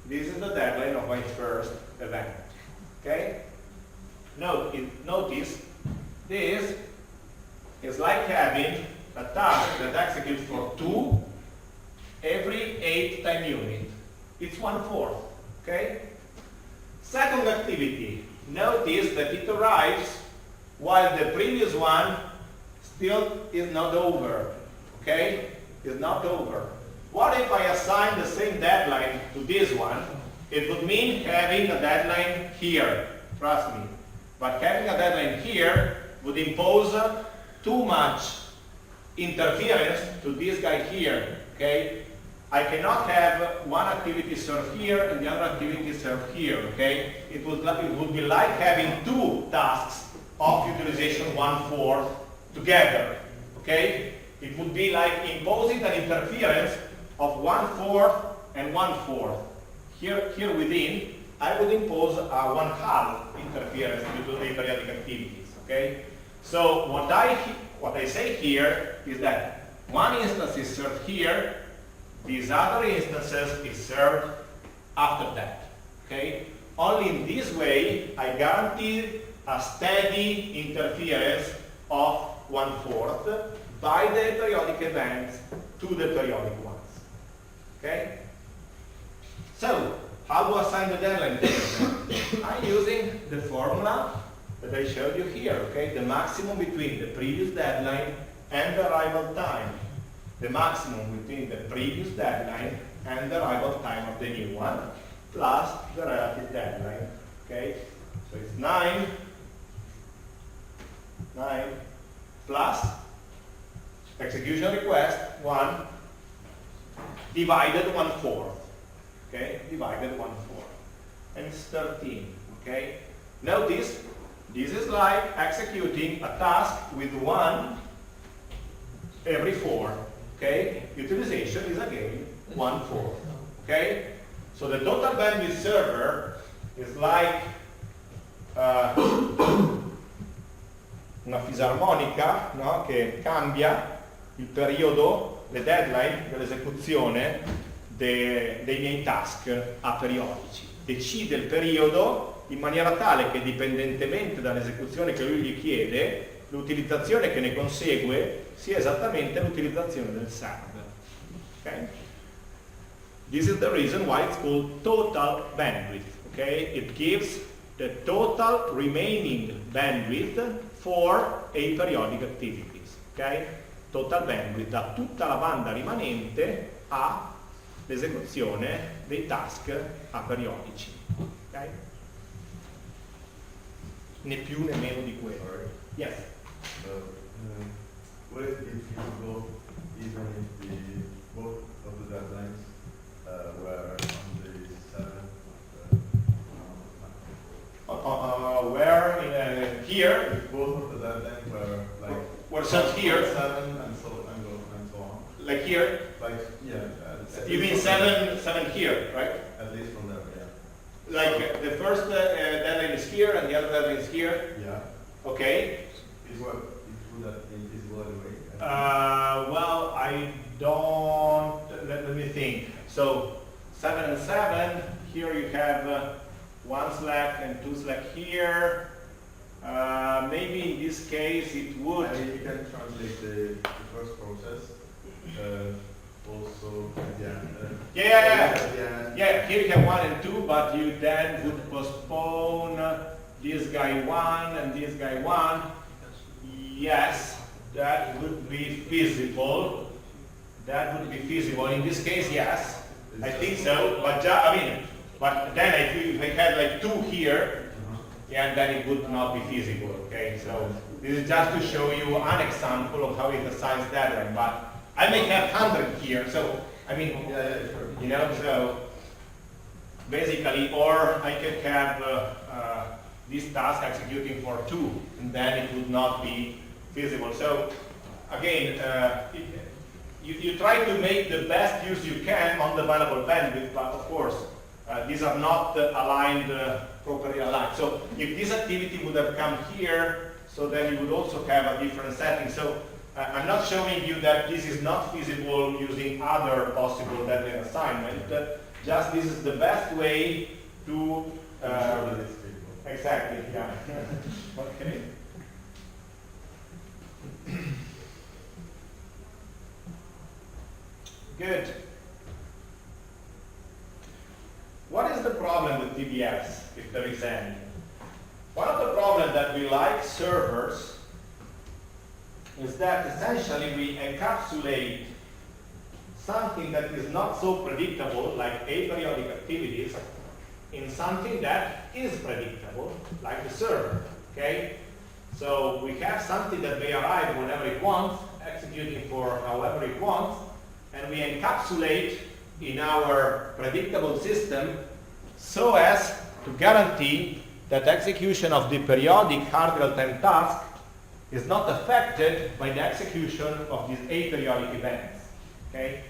This is the deadline of my first event, okay? Notice, this is like having a task that executes for 2 every 8 time unit. It's 1/4, okay? Second activity, notice that it arrives while the previous one still is not over, okay? Is not over. What if I assign the same deadline to this one? It would mean having a deadline here, trust me. But having a deadline here would impose too much interference to this guy here, okay? I cannot have one activity served here and the other activity served here, okay? It would be like having two tasks of utilization 1/4 together, okay? It would be like imposing an interference of 1/4 and 1/4. Here within, I would impose a 1/2 interference due to aperiodic activities, okay? So what I say here is that one instance is served here, these other instances is served after that, okay? Only in this way, I guarantee a steady interference of 1/4 by the periodic events to the periodic ones, okay? So, how do I assign the deadline? I'm using the formula that I showed you here, okay? The maximum between the previous deadline and the arrival time. The maximum between the previous deadline and the arrival time of the new one, plus the relative deadline, okay? So it's 9 plus execution request 1 divided 1/4, okay? Divided 1/4, and it's 13, okay? Notice, this is like executing a task with 1 every 4, okay? Utilization is again 1/4, okay? So the total bandwidth server is like una fisarmonica, no? Che cambia il periodo, le deadline dell'esecuzione dei miei task aperiodici. Decide il periodo in maniera tale che dipendentemente dall'esecuzione che lui gli chiede, l'utilizzazione che ne consegue sia esattamente l'utilizzazione del server. Okay? This is the reason why it's called total bandwidth. Okay? It gives the total remaining bandwidth for aperiodic activities. Okay? Total bandwidth dà tutta la banda rimanente all'esecuzione dei task aperiodici. Okay? Né più né meno di quello. Yes. What if it feasible even if both of the deadlines were on the 7th? Where here? Both of the deadlines were like Were set here? 7 and so on. Like here? Like yeah. You mean 7 here, right? At least from there, yeah. Like the first deadline is here and the other deadline is here. Yeah. Okay. Would that be feasible anyway? Well, I don't. Let me think. So 7 and 7. Here you have 1 slack and 2 slack here. Maybe in this case it would. You can translate the first process. Also, Yeah, here you have 1 and 2, but you then would postpone this guy 1 and this guy 1. Yes, that would be feasible. That would be feasible. In this case, yes, I think so. But but then if I had like 2 here, yeah, then it would not be feasible. Okay, so this is just to show you an example of how it assigns deadline. But I may have 100 here, so I mean, sure. you know, so basically, or I can have this task executing for 2, and then it would not be feasible. So again, you try to make the best use you can on the available bandwidth, but of course, these are not aligned, properly aligned. So if this activity would have come here, so then you would also have a different setting. So I'm not showing you that this is not feasible using other possible deadline assignment. Just this is the best way to... exactly, yeah. Okay. Good. TBS, if there is any. One of the problems that we like servers is that essentially we encapsulate something that is not so predictable, like aperiodic activities, in something that is predictable, like the server, okay? So we have something that may arrive whenever it wants, executing for however it wants, and we encapsulate in our predictable system so as to guarantee that execution of the periodic hard real-time task is not affected by the execution of these aperiodic events, okay?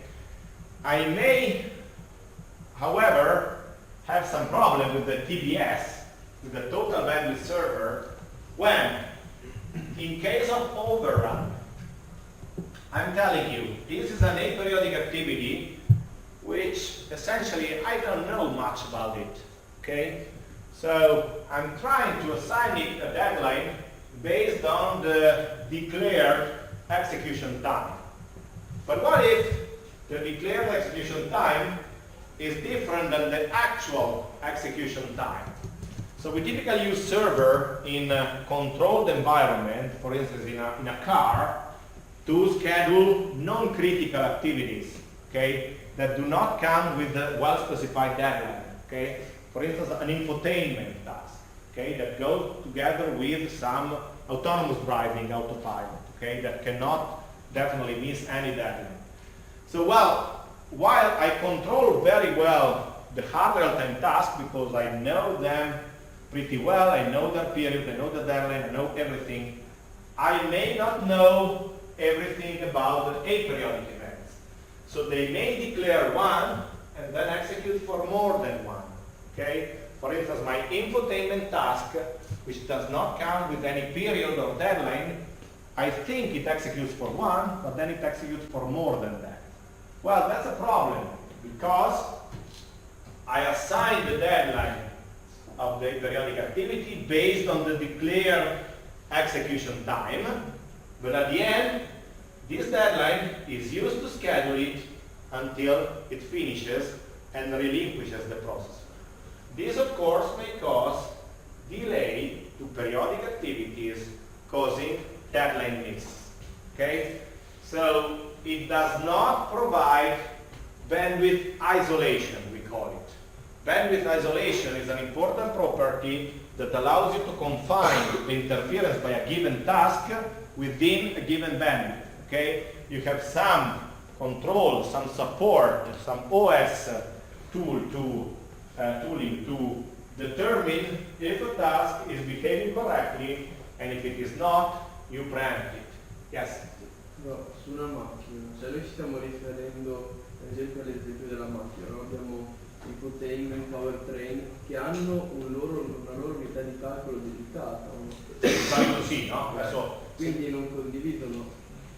I may, however, have some problem with the TBS, with the total bandwidth server, when, in case of overrun, I'm telling you, this is an aperiodic activity which essentially I don't know much about it, okay? So I'm trying to assign it a deadline based on the declared execution time. But what if the declared execution time is different than the actual execution time? So we typically use server in a controlled environment, for instance in a car, to schedule non-critical activities, okay, that do not come with a well-specified deadline, okay? For instance, an infotainment task, okay, that goes together with some autonomous driving, autopilot, okay, that cannot definitely miss any deadline. So, well, while I control very well the hard real-time task because I know them pretty well, I know their period, I know the deadline, I know everything, I may not know everything about the aperiodic events. So they may declare one and then execute for more than one, okay? For instance, my infotainment task, which does not come with any period or deadline, I think it executes for one, but then it executes for more than that. Well, that's a problem, because I assign the deadline of the periodic activity based on the declared execution time, but at the end, this deadline is used to schedule it until it finishes and relinquishes the process. This, of course, may cause delay to periodic activities, causing deadline misses. Okay? So it does not provide bandwidth isolation, we call it. Bandwidth isolation is an important property that allows you to confine the interference by a given task within a given bandwidth. Okay? You have some control, some support, some OS tooling to determine if a task is behaving correctly, and if it is not, you preempt it. Yes? No, su una macchina, cioè noi ci stiamo riferendo per esempio all'esempio della macchina, no? Abbiamo infotainment, powertrain che hanno una loro unità di calcolo dedicata. Sì, no? Adesso, quindi non condividono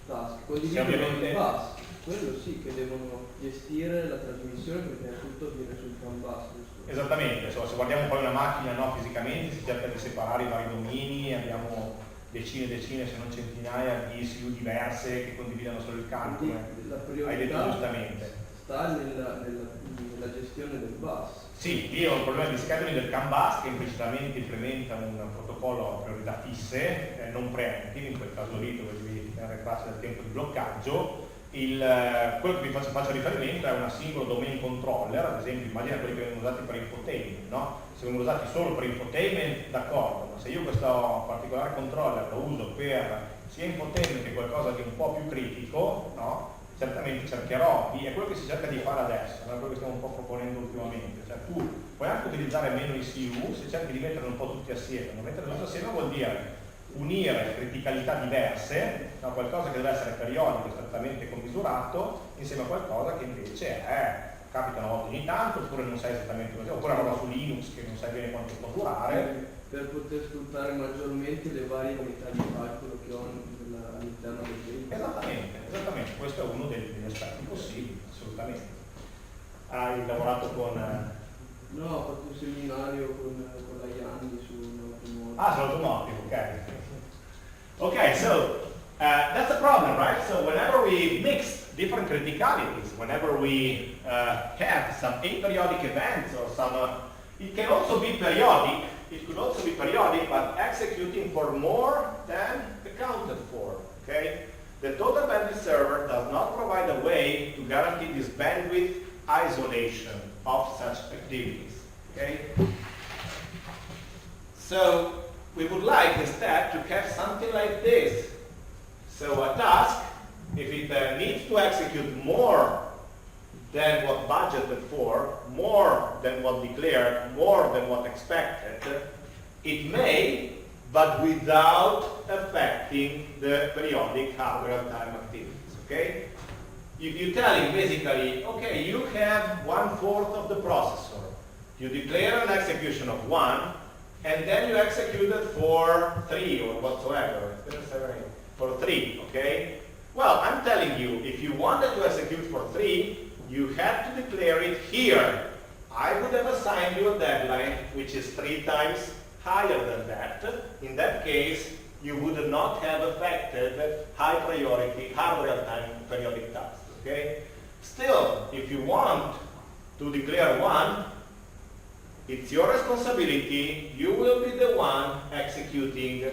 task, condividono il bus, quello sì che devono gestire la trasmissione perché tutto viene sul CAN bus. Esattamente, se guardiamo poi una macchina no, fisicamente si cerca di separare i vari domini, abbiamo decine se non centinaia di SU diverse che condividono solo il calcolo. La Hai detto priorità giustamente. sta nella gestione del bus. Sì, lì ho un problema di scheduling del CAN bus che implicitamente implementa un protocollo a priorità fisse, non preemptive, in quel caso lì dove devi tenere traccia del tempo di bloccaggio. Quello che vi faccio riferimento è una single domain controller, ad esempio immagina quelli che vengono usati per infotainment, no? Se vengono usati solo per infotainment, d'accordo, ma se io questo particolare controller lo uso per sia infotainment che qualcosa di un po' più critico, no? Certamente cercherò è quello che si cerca di fare adesso, è quello che stiamo un po' proponendo ultimamente, cioè tu puoi anche utilizzare meno i CU se cerchi di metterli un po' tutti assieme. Non metterli tutti assieme vuol dire unire criticalità diverse, no? Qualcosa che deve essere periodico, strettamente commisurato, insieme a qualcosa che invece capita una volta ogni tanto, oppure non sai esattamente così, oppure roba su Linux che non sai bene quanto può durare. Per poter sfruttare maggiormente le varie unità di calcolo che ho all'interno del veicolo. Esattamente, questo è uno degli aspetti possibili, assolutamente. Hai lavorato con... No, ho fatto un seminario con la Ianni sull'automotive. Sull'automotive, ok. Okay, so that's a problem, right? So whenever we mix different criticalities, whenever we have some aperiodic events or some It can also be periodic. It could also be periodic, but executing for more than accounted for. Okay? The total bandwidth server does not provide a way to guarantee this bandwidth isolation of such activities. Okay? So we would like instead to have something like this. So a task, if it needs to execute more than what budgeted for, more than what declared, more than what expected, it may, but without affecting the periodic hardware time activities. Okay? You tell him basically, okay, you have 1/4 of the processor. You declare an execution of 1, and then you execute it for 3 or whatsoever. For 3, okay? Well, I'm telling you, if you wanted to execute for 3, you have to declare it here. I would have assigned you a deadline which is 3 times higher than that. In that case, you would not have affected high priority, hard real-time periodic tasks. Okay? Still, if you want to declare 1, it's your responsibility. You will be the one executing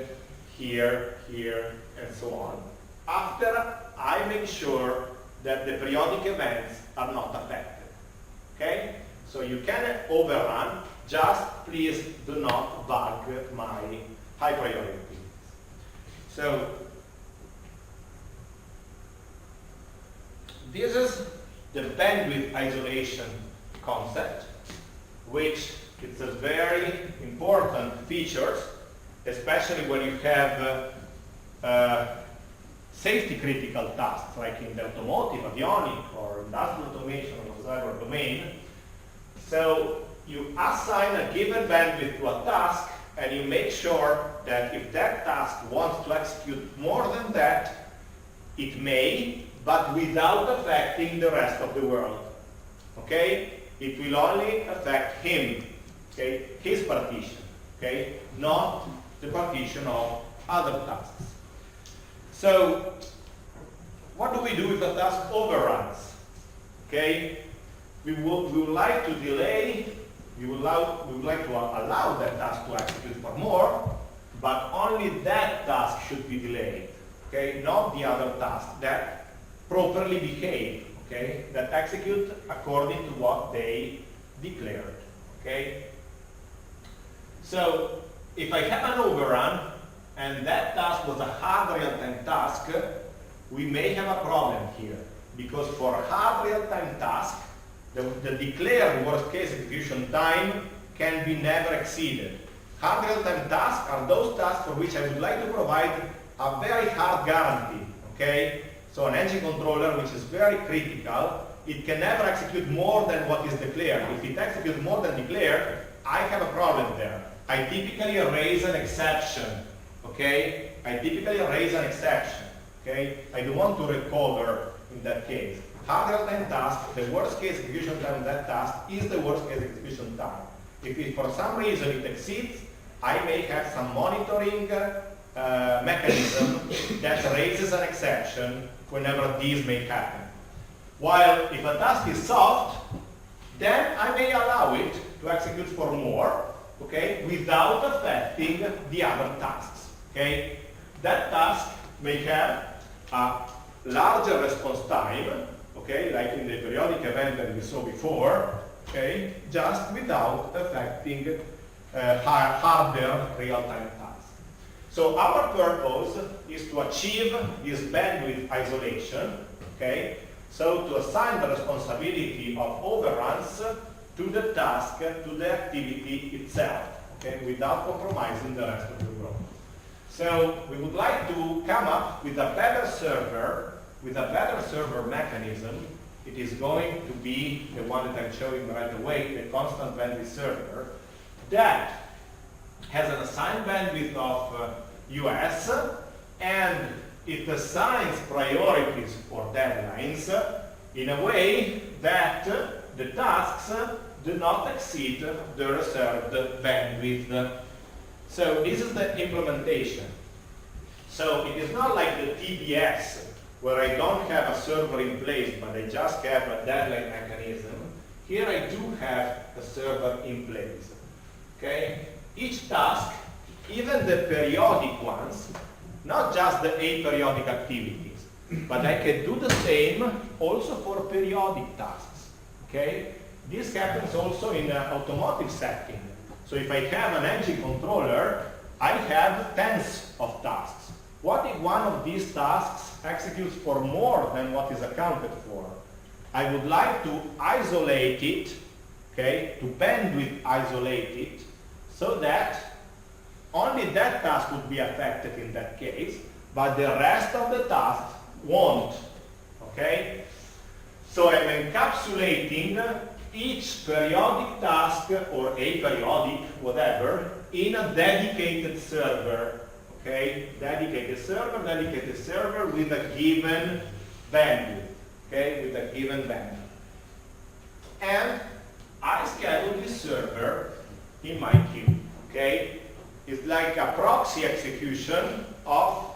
here, here, and so on. After I make sure that the periodic events are not affected. Okay? So you can overrun, just please do not bug my high priority. So this is the bandwidth isolation concept, which is a very important feature, especially when you have safety critical tasks like in the automotive, avionic, or industrial automation or cyber domain. So you assign a given bandwidth to a task, and you make sure that if that task wants to execute more than that, it may, but without affecting the rest of the world. Okay? It will only affect him, okay? His partition, okay? Not the partition of other tasks. So, what do we do if a task overruns? Okay? We would like to delay, we would like to allow that task to execute for more, but only that task should be delayed. Okay? Not the other tasks that properly behave, okay? That execute according to what they declared. Okay? So, if I have an overrun, and that task was a hard real-time task, we may have a problem here. Because for a hard real-time task, the declared worst-case execution time can be never exceeded. Hard real-time tasks are those tasks for which I would like to provide a very hard guarantee. Okay? So an engine controller, which is very critical, it can never execute more than what is declared. If it executes more than declared, I have a problem there. I typically raise an exception. Okay? I typically raise an exception. Okay? I don't want to recover in that case. Hard real-time task, the worst case execution time of that task is the worst case execution time. If it, for some reason it exceeds, I may have some monitoring mechanism that raises an exception whenever these may happen. While if a task is soft, then I may allow it to execute for more, okay, without affecting the other tasks. Okay? That task may have a larger response time, okay, like in the periodic event that we saw before, okay, just without affecting harder real-time tasks. So our purpose is to achieve this bandwidth isolation, okay, so to assign the responsibility of overruns to the task, to the activity itself, okay, without compromising the rest of the world. So we would like to come up with a better server, mechanism. It is going to be the one that I'm showing right away, the constant bandwidth server, that has an assigned bandwidth of US, and it assigns priorities for deadlines in a way that the tasks do not exceed the reserved bandwidth. So this is the implementation. So it is not like the TBS, where I don't have a server in place, but I just have a deadline mechanism. here I do have a server in place. Okay? Each task, even the periodic ones, not just the aperiodic activities, but I can do the same also for periodic tasks. Okay? This happens also in an automotive setting. So if I have an engine controller, I have tens of tasks. What if one of these tasks executes for more than what is accounted for? I would like to isolate it, okay, to bandwidth isolate it, so that only that task would be affected in that case, but the rest of the tasks won't, okay? So I'm encapsulating each periodic task or aperiodic, whatever, in a dedicated server, okay? Dedicated server with a given bandwidth, okay? With a given bandwidth. And I schedule this server in my queue, okay? It's like a proxy execution of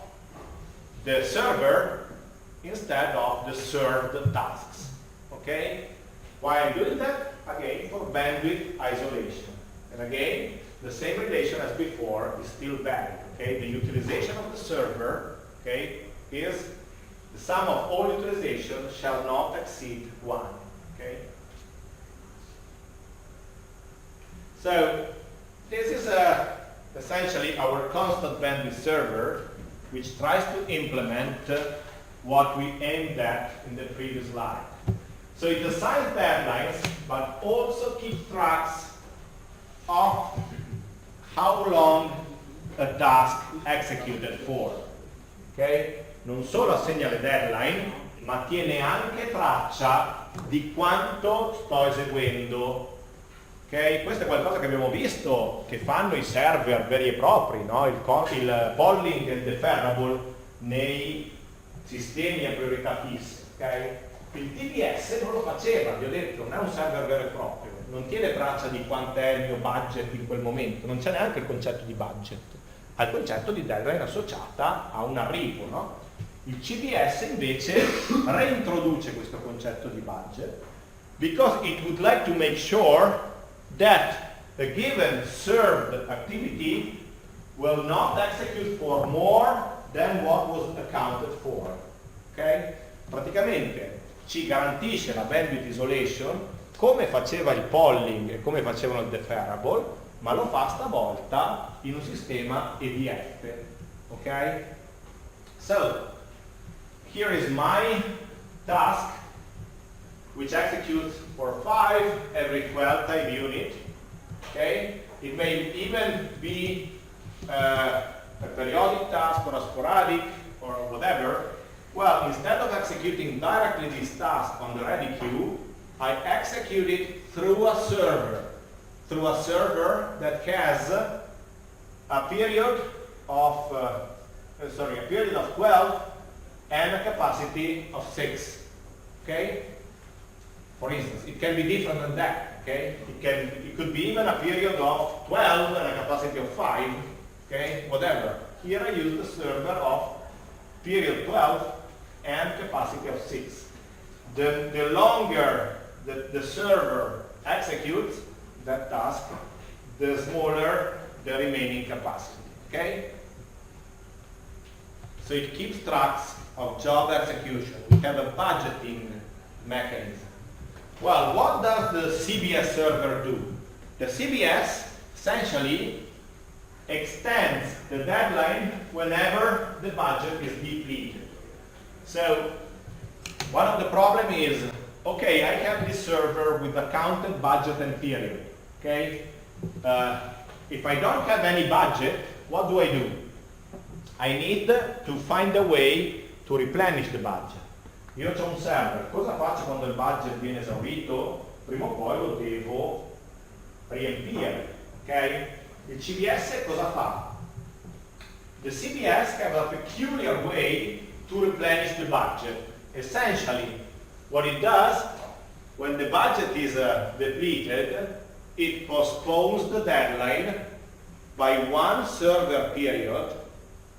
the server instead of the served tasks, okay? Why I'm doing that? Again, for bandwidth isolation. And again, the same relation as before is still valid, okay? The utilization of the server, okay, is the sum of all utilizations shall not exceed 1, okay? So, this is essentially our constant bandwidth server, which tries to implement what we aimed at in the previous slide. So it assigns deadlines, but also keeps tracks of how long a task executed for. Okay? Non solo assegna le deadline, ma tiene anche traccia di quanto sto eseguendo. Okay? Questo è qualcosa che abbiamo visto che fanno i server veri e propri, no? Il polling e il deferrable nei sistemi a priorità fisse. Okay? Il TBS non lo faceva, vi ho detto, non è un server vero e proprio, non tiene traccia di quant'è il mio budget in quel momento, non c'è neanche il concetto di budget, ha il concetto di deadline associata a un arrivo, no? Il CBS invece reintroduce questo concetto di budget because it would like to make sure that a given served activity will not execute for more than what was accounted for. Okay? Praticamente ci garantisce la bandwidth isolation come faceva il polling e come facevano il deferrable, ma lo fa stavolta in un sistema EDF. Okay? So, here is my task which executes for 5 every 12 time unit. Okay? It may even be a periodic task or a sporadic or whatever. Well, instead of executing directly this task on the ready queue, I execute it through a server that has a period of 12 and a capacity of 6. Okay? For instance, it can be different than that. Okay? It could be even a period of 12 and a capacity of 5. Okay? Whatever. Here I use the server of period 12 and capacity of 6. The longer the server executes that task, the smaller the remaining capacity. Okay? So it keeps tracks of job execution. We have a budgeting mechanism. Well, what does the CBS server do? The CBS essentially extends the deadline whenever the budget is depleted. So one of the problems is, okay, I have this server with a counted budget and period. Okay? If I don't have any budget, what do? I need to find a way to replenish the budget. Io ho un server, cosa faccio quando il budget viene esaurito? Prima o poi lo devo riempire. Okay? Il CBS cosa fa? The CBS has a peculiar way to replenish the budget. Essentially, what it does, when the budget is depleted, it postpones the deadline by one server period.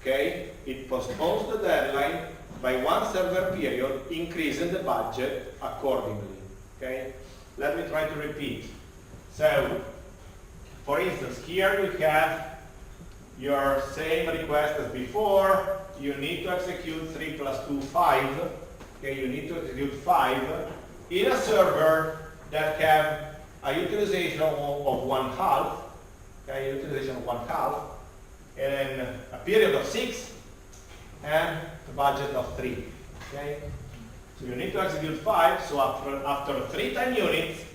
Okay? It postpones the deadline by one server period, increasing the budget accordingly. Okay? let me try to repeat. So, for instance, here you have your same request as before. You need to execute 3 plus 2, 5. Okay, you need to execute 5 in a server that have a utilization of 1/2. Okay, utilization of 1/2, and then a period of 6, and a budget of 3. Okay, so you need to execute 5. So after 3 time units,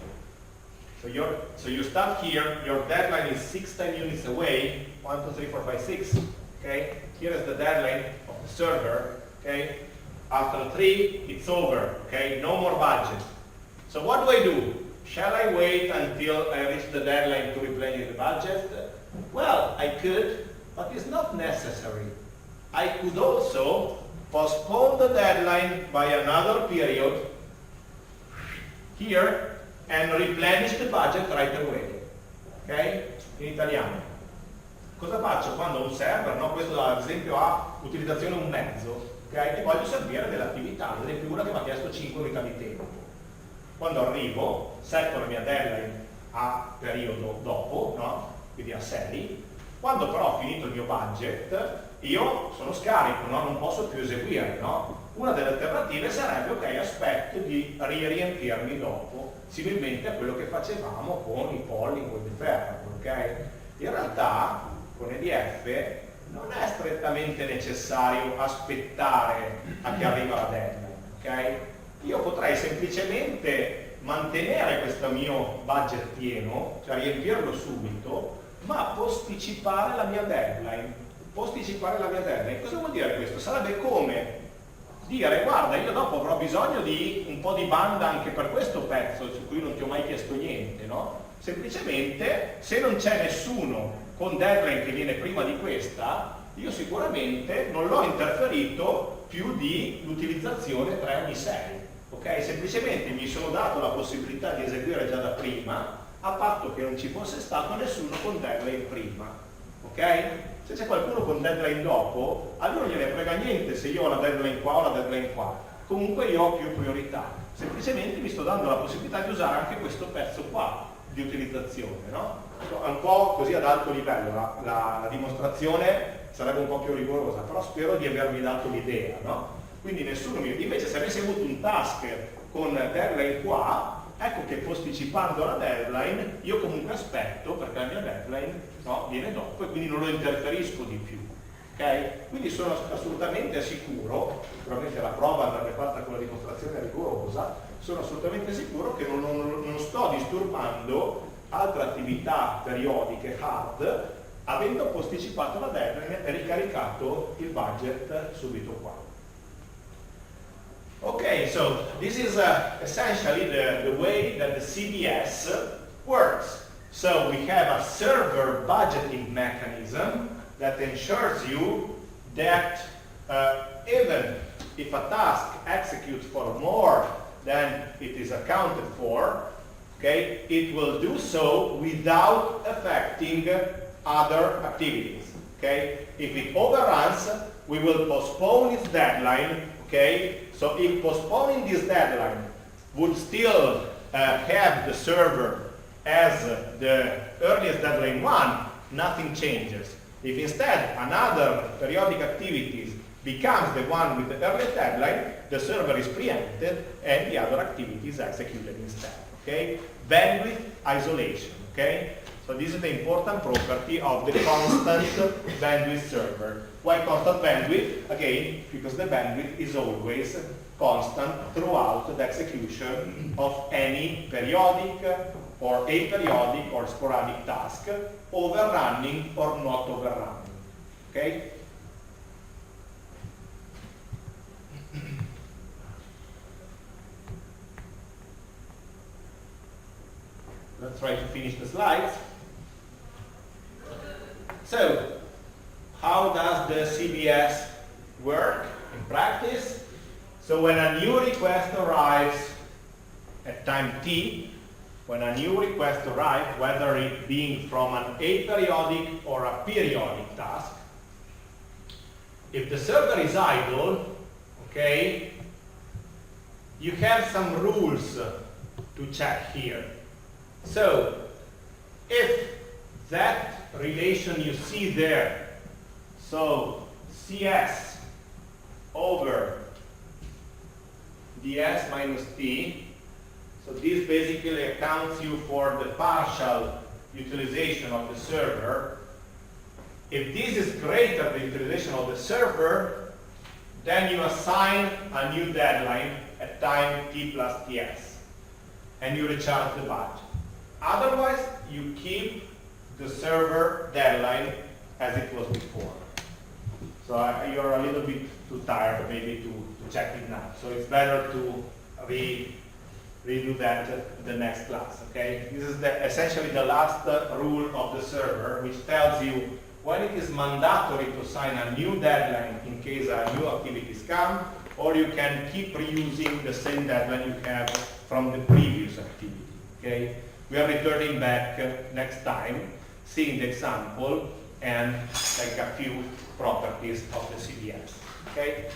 so you start here. Your deadline is 6 time units away. 1, 2, 3, 4, 5, 6. Okay, here is the deadline of the server. Okay, after 3, it's over. Okay, no more budget. So what do? Shall I wait until I reach the deadline to replenish the budget? Well, I could, but it's not necessary. I could also postpone the deadline by another period here and replenish the budget right away. Ok? In italiano. Cosa faccio quando un server, no? Questo ad esempio ha utilizzazione 1 mezzo, ok? E voglio servire dell'attività, ad esempio una che mi ha chiesto 5 unità di tempo. Quando arrivo, setto la mia deadline a periodo dopo, no? Quindi a 6. Quando però ho finito il mio budget, io sono scarico, no? Non posso più eseguire, no? Una delle alternative sarebbe, ok, aspetto di riempirmi dopo, similmente a quello che facevamo con i polling o il deferral, ok? In realtà, con EDF, non è strettamente necessario aspettare a che arriva la deadline, ok? Io potrei semplicemente mantenere questo mio budget pieno, cioè riempirlo subito, ma posticipare la mia deadline. Posticipare la mia deadline. Cosa vuol dire questo? Sarebbe come dire, guarda, io dopo avrò bisogno di un po' di banda anche per questo pezzo, su cui non ti ho mai chiesto niente, no? Semplicemente, se non c'è nessuno con deadline che viene prima di questa, io sicuramente non l'ho interferito più di l'utilizzazione 3 ogni 6. Ok? Semplicemente mi sono dato la possibilità di eseguire già da prima, a patto che non ci fosse stato nessuno con deadline prima. Ok? Se c'è qualcuno con deadline dopo, a lui non gliene frega niente se io ho la deadline qua o la deadline qua. Comunque io ho più priorità. Semplicemente mi sto dando la possibilità di usare anche questo pezzo qua di utilizzazione, no? Un po' così ad alto livello, la dimostrazione sarebbe un po' più rigorosa, però spero di avervi dato l'idea, no? Quindi nessuno invece se avessi avuto un task con deadline qua, ecco che posticipando la deadline io comunque aspetto, perché la mia deadline, no, viene dopo e quindi non lo interferisco di più. Okay? Quindi sono assolutamente sicuro, sicuramente la prova andrebbe fatta con la dimostrazione rigorosa, sono assolutamente sicuro che non sto disturbando altre attività periodiche hard, avendo posticipato la deadline e ricaricato il budget subito qua. Okay, so this is essentially the way that the CBS works. So we have a server budgeting mechanism that ensures you that even if a task executes for more than it is accounted for, okay, it will do so without affecting other activities. Okay? If it overruns, we will postpone its deadline. Okay? So if postponing this deadline would still have the server as the earliest deadline 1, nothing changes. If instead another periodic activity becomes the one with the earliest deadline, the server is preempted and the other activity is executed instead. Okay? Bandwidth isolation. Okay? So this is the important property of the constant bandwidth server. Why constant bandwidth? Again, because the bandwidth is always constant throughout the execution of any periodic or aperiodic or sporadic task, overrunning or not overrunning. Okay? Let's try to finish the slides. So, how does the CBS work in practice? So when a new request arrives at time t, when a new request arrives, whether it being from an aperiodic or a periodic task, if the server is idle, okay, you have some rules to check here. So, if that relation you see there, so CS over ds minus t, so this basically accounts you for the partial utilization of the server. If this is greater than the utilization of the server, then you assign a new deadline at time t plus ts, and you recharge the batch. Otherwise, you keep the server deadline as it was before. So you're a little bit too tired maybe to check it now. So it's better to redo that the next class, okay? This is essentially the last rule of the server, which tells you when it is mandatory to assign a new deadline in case a new activities come, or you can keep reusing the same deadline you have from the previous activity, okay? We are returning back next time, seeing the example and like a few properties of the CDS, okay?